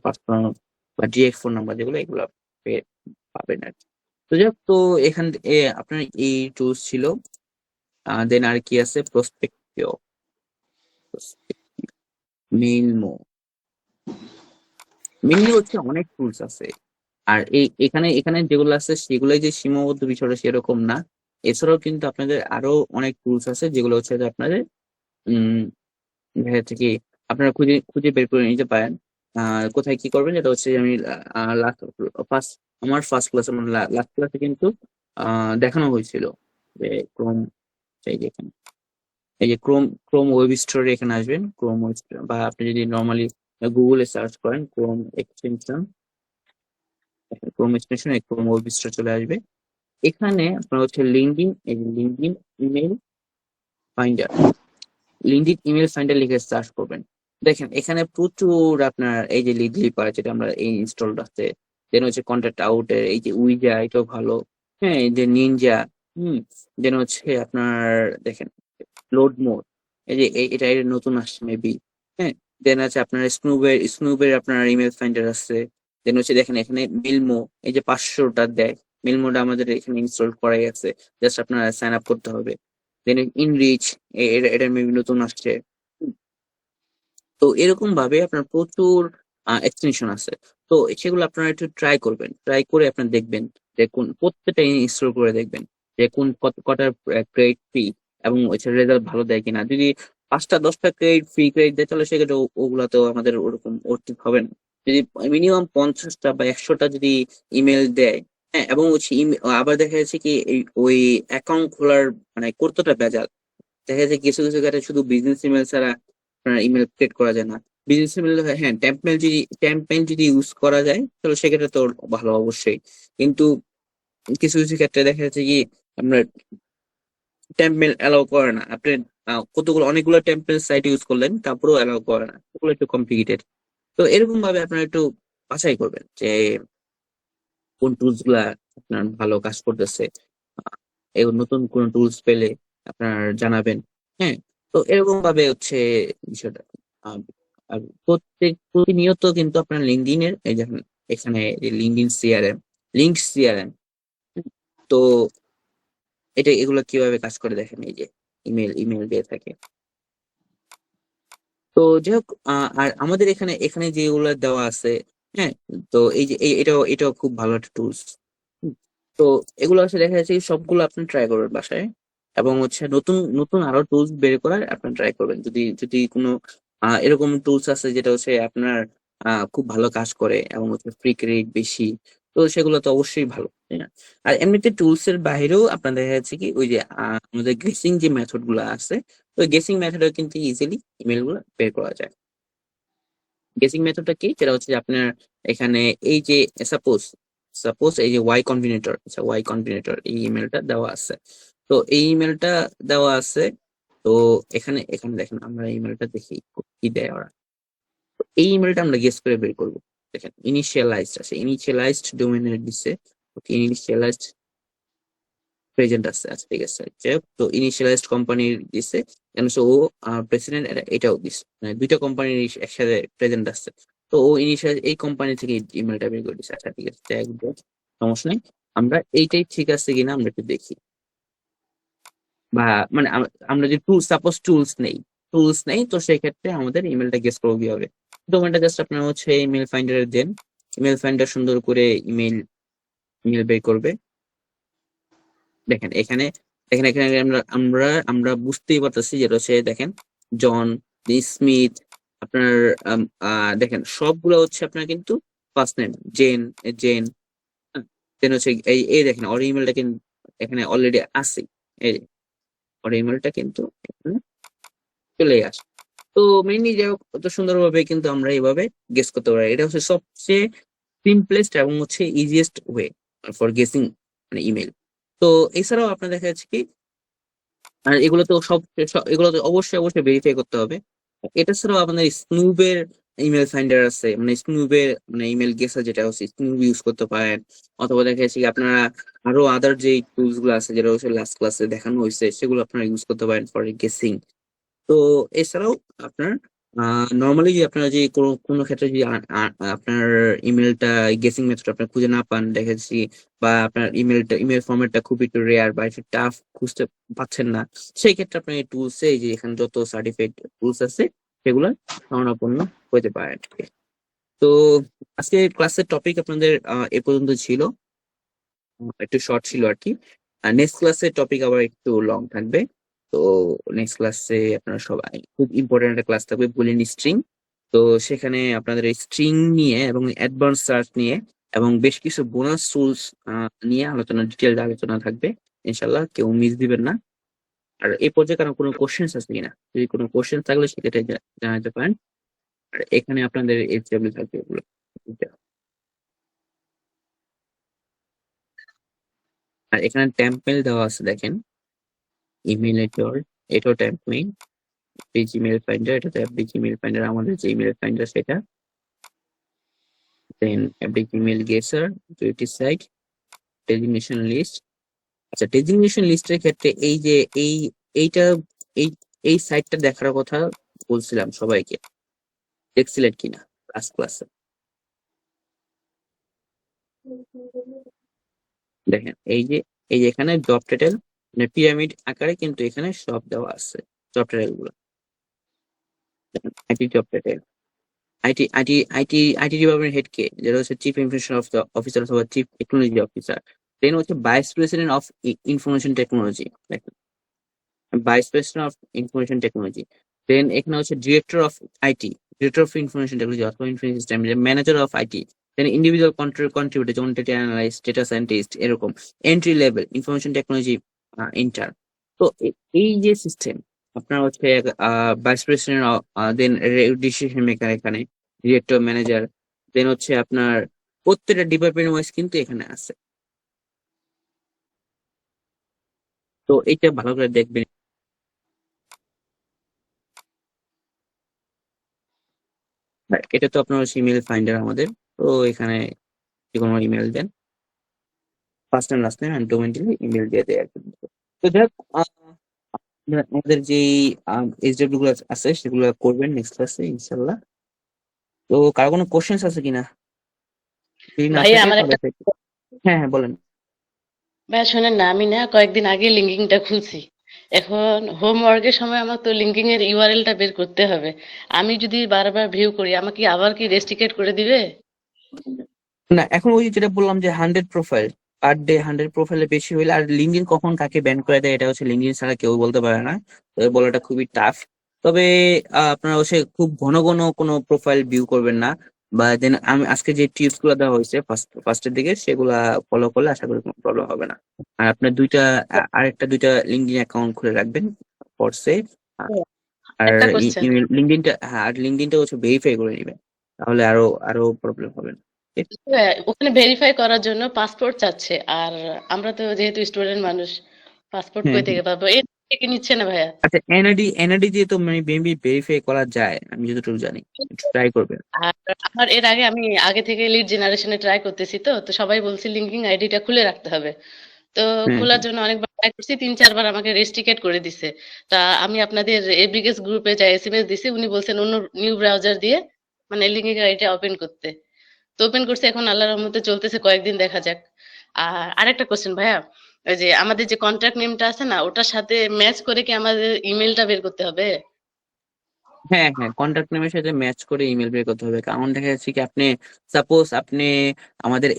পার্সোনাল বা ডিরেক্ট ফোন নাম্বার যেগুলো এগুলো পাবেন আর কি। তো যাক, তো এখান আপনার এই টুলস ছিল। দেন আর কি আছে, প্রসপেক্টিও, মেইলমো, মেনলি হচ্ছে অনেক টুলস আছে। আর এখানে এখানে যেগুলো আছে সেগুলোই যে সীমাবদ্ধ বিষয়টা সেরকম না, এছাড়াও কিন্তু আপনাদের আরো অনেক টুলস আছে যেগুলো হচ্ছে যে আপনাদের উম দেখা যাচ্ছে কি আপনারা খুঁজে খুঁজে বের করে নিতে পারেন। কোথায় কি করবেন, যেটা হচ্ছে যে আমি ফার্স্ট আমার ফার্স্ট ক্লাসে মানে লাস্ট ক্লাসে কিন্তু দেখানো হয়েছিল যে ক্রোম, এই যে এখানে এই যে ক্রোম ক্রোম ওয়েব স্টোরে এখানে আসবেন, ক্রোম ওয়েব স্টোর, বা আপনি যদি নর্মালি গুগলে সার্চ করেন Chrome extension, Chrome extension Chrome web store চলে আসবে। এখানে আপনার হচ্ছে লিঙ্কডিন, এই LinkedIn email finder, LinkedIn email finder লিখে সার্চ করবেন। দেখেন এখানে প্রচুর আপনার এই যে লিড লিপার যেটা আমরা এই ইনস্টলড আছে, দেন হচ্ছে কন্ট্যাক্ট আউটের এই যে উইজা, এটাও ভালো, হ্যাঁ এই যে নিনজা, দেন হচ্ছে আপনার দেখেন লোড মোড, এই যে এটা এটা নতুন আসছে মেবি, হ্যাঁ। দেন আছে আপনার স্নুবের আপনার ইমেল ফাইন্ডার আছে। দেন হচ্ছে দেখেন এখানে মিলমো, এই যে 500টা দেয়, মিলমোটা আমাদের এখানে ইনস্টল করাই আছে, জাস্ট আপনার সাইন আপ করতে হবে। দেন ইনরিচ, এটা মেবি নতুন আসছে। তো এরকম ভাবে আপনার প্রচুর এক্সটেনশন আছে। তো সেগুলো আপনারা একটু ট্রাই করবেন, ট্রাই করে আপনার দেখবেন যে কোন প্রত্যেকটা ইনস্টল করে দেখবেন যে কোন কটার ক্রেডিট ফ্রি এবং হচ্ছে রেজাল্ট ভালো দেয় কিনা। যদি 5টা 10টা ক্রেডিট দেয় তাহলে সেক্ষেত্রে ওগুলাতেও আমাদের ওরকম অর্থিত হবে না। যদি মিনিমাম 50টা বা 100টা যদি ইমেল দেয়, হ্যাঁ, এবং হচ্ছে আবার দেখা যাচ্ছে কি ওই অ্যাকাউন্ট খোলার মানে কতটা ভেজাল, দেখা যাচ্ছে কিছু কিছু ক্ষেত্রে শুধু বিজনেস ইমেল ছাড়া আপনার ইমেল ক্রিয়েট করা যায় না। বিজনেস ইমেল হ্যাঁ টেম্পমেল যদি ইউজ করা যায় তাহলে সেক্ষেত্রে তো ভালো অবশ্যই, কিন্তু কিছু কিছু ক্ষেত্রে দেখা যাচ্ছে কি আপনার টেম্পমেল অ্যালাউ করে না। আপনি অনেকগুলো টেম্পলেট সাইট ইউজ করলেন তারপরেও অ্যালাউ করে না, ওগুলো একটু কমপ্লিকেটেড। তো এরকম ভাবে আপনারা একটু বাছাই করবেন যে কোন টুলস গুলা আপনার ভালো কাজ করতেছে। এই নতুন কোন টুলস পেলে আপনার জানাবেন, হ্যাঁ। তো এরকম ভাবে হচ্ছে বিষয়টা। আহ, আর প্রতিনিয়ত কিন্তু আপনার লিঙ্কডিনের এই দেখেন এখানে লিঙ্কডিন সিআরএম, লিঙ্ক সিআরএম, তো এগুলো কিভাবে কাজ করে দেখেন, এই যে ইমেল দিয়ে থাকে। তো যাই হোক, আর আমাদের এখানে এখানে যেগুলো দেওয়া আছে, হ্যাঁ, তো এই যে এটাও খুব ভালো একটা টুলস। তো এগুলো হচ্ছে দেখা যাচ্ছে কি সবগুলো আপনি ট্রাই করবেন বাসায়, এবং হচ্ছে নতুন নতুন আরো টুলস বের করার আপনি ট্রাই করবেন। যদি যদি কোনো এরকম টুলস আছে যেটা হচ্ছে আপনার খুব ভালো কাজ করে এবং হচ্ছে ফ্রি ক্রেডিট বেশি, তো সেগুলো তো অবশ্যই ভালো, তাই না? আর এমনিতে টুলস এর বাইরেও আপনার দেখা যাচ্ছে কি ওই যে আমাদের গেসিং যে মেথড গুলো আছে, ওই গেসিং মেথডে কিন্তু ইজিলি ইমেল গুলো বের করা যায়। গেসিং মেথডটা কি, যেটা হচ্ছে যে আপনার এখানে এই যে সাপোজ সাপোজ এই যে ওয়াই কম্বিনেটর, আচ্ছা ওয়াই কম্বিনেটর এই ইমেলটা দেওয়া আছে, তো এই ইমেলটা দেওয়া আছে, তো এখানে এখানে দেখেন আমরা ইমেলটা দেখি কি দেয় ওরা। তো এই ইমেলটা আমরা গেস করে বের করবো। দেখেন ইনিশিয়ালাইজড আছে, ইনিশিয়ালাইজড ডোমেনের দিচ্ছে, ওকে ইনিশিয়ালাইজড প্রেজেন্ট আছে, আচ্ছা ঠিক আছে। যাই হোক, তো ইনিশিয়ালাইজড কোম্পানির দিছে, কেন সে ও প্রেসিডেন্ট, এটাও দিছে, মানে দুইটা কোম্পানির একসাথে প্রেজেন্ট আছে। তো ও ইনিশিয়াল এই কোম্পানি থেকে ইমেলটা বের করে দিছে। আচ্ছা ঠিক আছে, যাই হোক, সমস্যা নেই। আমরা এইটাই ঠিক আছে কিনা আমরা একটু দেখি, বা মানে আমরা যে টুল সাপোজ টুলস নেই, তো সেই ক্ষেত্রে আমাদের ইমেলটা গেস করবো কিভাবে। ডোমেনটা জাস্ট আপনার হচ্ছে ইমেল ফাইন্ডারে দেন, ইমেল ফাইন্ডার সুন্দর করে ইমেল ইমেল বের করবে। দেখেন এখানে এখানে এখানে আমরা আমরা আমরা বুঝতেই পারতেছি যেটা হচ্ছে, দেখেন জন স্মিথ, আপনার দেখেন সবগুলো হচ্ছে আপনার কিন্তু ফার্স্ট নেম জেন জেন দেন হচ্ছে এই এই দেখেন ওর ইমেলটা কিন্তু এখানে অলরেডি আছে, এই যে, ওর ইমেলটা কিন্তু এখানে চলে আসে। তো মেইনলি যাই হোক, অত সুন্দরভাবে কিন্তু আমরা এইভাবে গেস করতে পারি। এটা হচ্ছে সবচেয়ে সিম্পলেস্ট এবং হচ্ছে ইজিয়েস্ট ওয়ে ফর গেসিং মানে ইমেল। তো এছাড়াও আপনার দেখা যাচ্ছে কি, আর এগুলো তো এগুলো তো অবশ্যই অবশ্যই ভেরিফাই করতে হবে। এটা ছাড়াও আপনাদের স্নুবের ইমেল ফাইন্ডার আছে, মানে স্নুবের মানে ইমেল গেসার যেটা হচ্ছে স্নুব ইউজ করতে পারেন, অথবা দেখা যাচ্ছে কি আপনারা আরো আদার যে টুলস গুলো আছে যেটা হচ্ছে লাস্ট ক্লাসে দেখানো হয়েছে সেগুলো আপনারা ইউজ করতে পারেন ফর গেসিং। তো এছাড়াও আপনার নর্মালি যদি আপনারা যে কোনো কোনো ক্ষেত্রে যদি আপনার ইমেলটা গেসিং মেথড আপনার খুঁজে না পান, দেখা যাচ্ছে, বা আপনার ইমেল ফরম্যাটটা খুব একটু রেয়ার বা একটু টাফ, খুঁজতে পাচ্ছেন না, সেই ক্ষেত্রে আপনার এই টুলসে এই যে এখানে যত সার্টিফাইড টুলস আছে সেগুলো শরণাপন্ন হতে পারেন। তো আজকে ক্লাসের টপিক আপনাদের এ পর্যন্ত ছিল, একটু শর্ট ছিল আর কি। আর নেক্সট ক্লাসের টপিক আবার একটু লং থাকবে। তো নেক্সট ক্লাসে আপনারা সবাই, খুব ইম্পর্টেন্ট একটা ক্লাস থাকবে বুলিয়ান স্ট্রিং। তো সেখানে আপনাদের স্ট্রিং নিয়ে এবং অ্যাডভান্স সার্চ নিয়ে এবং বেশ কিছু বোনাস টুলস নিয়ে ডিটেল আলোচনা থাকবে। ইনশাল্লাহ কেউ মিস দিবেন না। আর এই পর্যায়ে কারণ কোনো কোশ্চেন আছে কিনা, যদি কোনো কোশ্চেন থাকলে সেক্ষেত্রে জানাতে পারেন। আর এখানে আপনাদের এইচডব্লিউ থাকবে এগুলো। আর এখানে টেম্পেল দেওয়া আছে, দেখেন ইমেল এটাও টেম্পলেট, জিমেল ফাইন্ডার, এটা অ্যাপডি জিমেল ফাইন্ডার, আমাদের যে ইমেল ফাইন্ডার সেটা, দেন অ্যাপডি জিমেল গেসার, দুইটি সাইট, ডেজিগনেশন লিস্ট। আচ্ছা ডেজিগনেশন লিস্টের ক্ষেত্রে এই যে এইটা এই এই সাইটটা দেখার কথা বলছিলাম সবাইকে, দেখছিলেন কিনা লাস্ট ক্লাসে? দেখেন এই যে এখানে জব টাইটেল মানে পিরামিড আকারে কিন্তু এখানে সব দেওয়া আছে জব টাইটেল গুলো। IT job title, IT department head কে, যেটা হচ্ছে চিফ ইনফরমেশন অফিসার অথবা চিফ টেকনোলজি অফিসার। দেন হচ্ছে vice president of information technology, vice president of information technology. Then এখানে হচ্ছে director of IT, director of information technology অথবা information system, manager of IT. Then individual contributor যেমন data analyst, data scientist, এরকম entry level information technology intern. তো এই যে system আপনার হচ্ছে ভাইস প্রেসিডেন্ট, দেন ডিসিশন মেকার এখানে, ডিরেক্টর, ম্যানেজার, দেন হচ্ছে আপনার প্রত্যেকটা ডিপার্টমেন্ট ওয়াইজ কিন্তু এখানে আছে। তো এইটা ভালো করে দেখবেন। এটা তো আপনার হচ্ছে ইমেল ফাইন্ডার আমাদের। তো এখানে যে কোনো ইমেল দেন, first name last name and domain দিলে ইমেল দিয়ে দেয় আর কি। তো যাক, আমাদের যে এইচডব্লিউ গুলো আছে সেগুলো করবেন নেক্সট ক্লাসে ইনশাল্লাহ। তো কারো কোনো কোশ্চেন্স আছে কিনা? যদি না ভাইয়া থাকে আমার তাহলে একটা, হ্যাঁ হ্যাঁ বলেন। ভাইয়া শোনেন না, আমি না কয়েকদিন আগে লিঙ্কিংটা খুলছি। এখন হোমওয়ার্কের সময় আমার তো লিঙ্কিং এর ইউআরএলটা বের করতে হবে। আমি যদি বারবার ভিউ করি আমাকে কি আবার কি রেস্ট্রিকেট করে দিবে? না এখন ওই যেটা বললাম যে 100 প্রোফাইল পার ডে, 100 প্রোফাইলে বেশি হইলে, আর লিঙ্কডিন কখন কাকে ব্যান করে দেয় এটা হচ্ছে লিঙ্কডিন ছাড়া কেউ বলতে পারে না, তো বলাটা খুবই টাফ। তবে আপনারা হচ্ছে খুব ঘন ঘন কোনো প্রোফাইল ভিউ করবেন না, বা দেন আমি আজকে যে টিপস গুলো দেওয়া হয়েছে ফার্স্টের দিকে সেগুলা ফলো করলে আশা করি কোনো প্রবলেম হবে না। আর আপনার দুইটা লিঙ্কডিন অ্যাকাউন্ট খুলে রাখবেন ফর সেভ। আর একটা কোশ্চেন, লিঙ্কডিনটা, হ্যাঁ আর লিঙ্কডিনটা হচ্ছে ভেরিফাই করে নেবেন, তাহলে আরো আরো প্রবলেম হবে না। ঠিক? ওখানে ভেরিফাই করার জন্য পাসপোর্ট চাচ্ছে, আর আমরা তো যেহেতু স্টুডেন্ট মানুষ, পাসপোর্ট হ্যাঁ কই থেকে পাবো? থেকে নিচ্ছে না ভাইয়া। আচ্ছা, এনআইডি দিয়ে তো মেবি ভেরিফাই করা যায়, আমি যতটুকু জানি। ট্রাই করবেন। আর আমার এর আগে আমি আগে থেকে লিড জেনারেশনে ট্রাই করতেছি, তো সবাই বলছে লিঙ্কিং আইডিটা খুলে রাখতে হবে। তো হ্যাঁ, খোলার জন্য অনেকবার ট্রাই করছি, 3-4 বার আমাকে রেস্ট্রিকেট করে দিছে। তা আমি আপনাদের এব্রিগেস গ্রুপে যা এসএমএস দিছি, উনি বলছেন অন্য নিউ ব্রাউজার দিয়ে মানে লিঙ্কিং আইডিটা ওপেন করতে। তো ওপেন করছে, এখন আল্লাহর রহমতে চলতেছে, কয়েকদিন দেখা যাক। আর আরেকটা কোশ্চেন ভাইয়া, ওই যে আমাদের যে কন্ট্রাক্ট নেমটা আছে না, ওটার সাথে ম্যাচ করে কি আমাদের ইমেলটা বের করতে হবে? হ্যাঁ, হ্যাঁ, কন্ট্যাক্ট নেমের সাথে ম্যাচ করে ইমেল বের করতে হবে। কারণ দেখা যাচ্ছে কি, আপনি সাপোজ আপনি আমাদের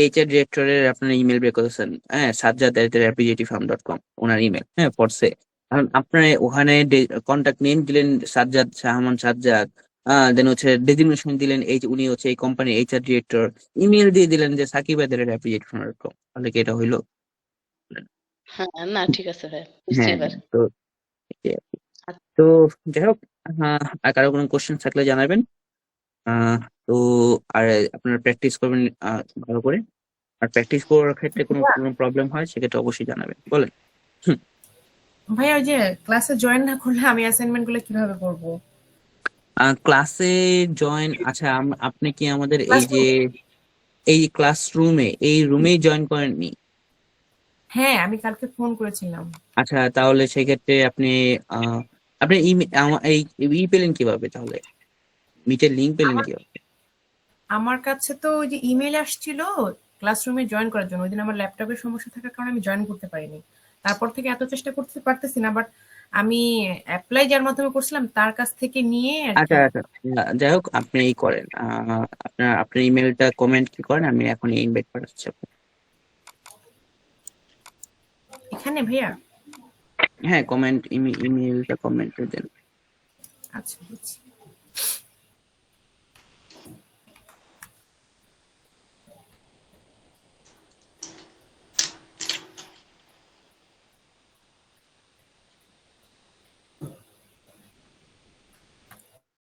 এইচআর ডিরেক্টরের আপনার ইমেল বের করেছেন, হ্যাঁ, sajjad@apgtfarm.com ওনার ইমেল, হ্যাঁ, ফরসে। কারণ আপনার ওখানে কন্ট্যাক্ট নেম দিলেন সাজ্জাদ, শাহমান সাজ্জাদ, দেন হচ্ছে ডেজিগনেশন দিলেন এই যে উনি হচ্ছে এই কোম্পানির এইচআর ডিরেক্টর, ইমেল দিয়ে দিলেন যে sakibaদের@apgtfarm.com, তাহলে কি এটা হইলো? হ্যাঁ, না ঠিক আছে ভাইয়া, বুঝছি হ্যাঁ, এবার। তো এটাই আর কি। তো যাই হোক, আর কারো কোনো কোশ্চেন থাকলে জানাবেন। আহ তো আর আপনারা প্র্যাকটিস করবেন ভালো করে। আর প্র্যাকটিস করার ক্ষেত্রে কোনো ভাইয়া কোনো প্রবলেম হয় সেক্ষেত্রে অবশ্যই জানাবেন, বলেন। হুম। ভাইয়া, ওই যে ক্লাসে জয়েন না করলে আমি অ্যাসাইনমেন্ট গুলো কিভাবে করব? ক্লাসে জয়েন, আচ্ছা, আপনি কি আমাদের এই ক্লাস যে এই ক্লাসরুমে এই রুমেই জয়েন করেননি? হ্যাঁ, আমি কালকে ফোন করেছিলাম। আচ্ছা, তাহলে সেক্ষেত্রে আপনি আপনি এই পেলেন কিভাবে তাহলে? মিটের লিঙ্ক পেলেন আমার কিভাবে? আমার কাছে তো ওই যে ইমেল আসছিল ক্লাসরুমে জয়েন করার জন্য। ওইদিন আমার ল্যাপটপের সমস্যা থাকার কারণে আমি জয়েন করতে পারিনি। তারপর থেকে এত চেষ্টা করতে পারতেছি না, বাট আমি অ্যাপ্লাই যার মাধ্যমে করছিলাম তার কাছ থেকে নিয়ে আর আচ্ছা, কি। আচ্ছা, যাই হোক, আপনি এই করেন, আপনার ইমেলটা কমেন্ট কি করেন, আমি এখন ইনভাইট পাঠাচ্ছি আপনাকে। এখানে ভাইয়া? হ্যাঁ, কমেন্ট, ইমেলটা কমেন্টে দেন। আচ্ছা, বুঝছি।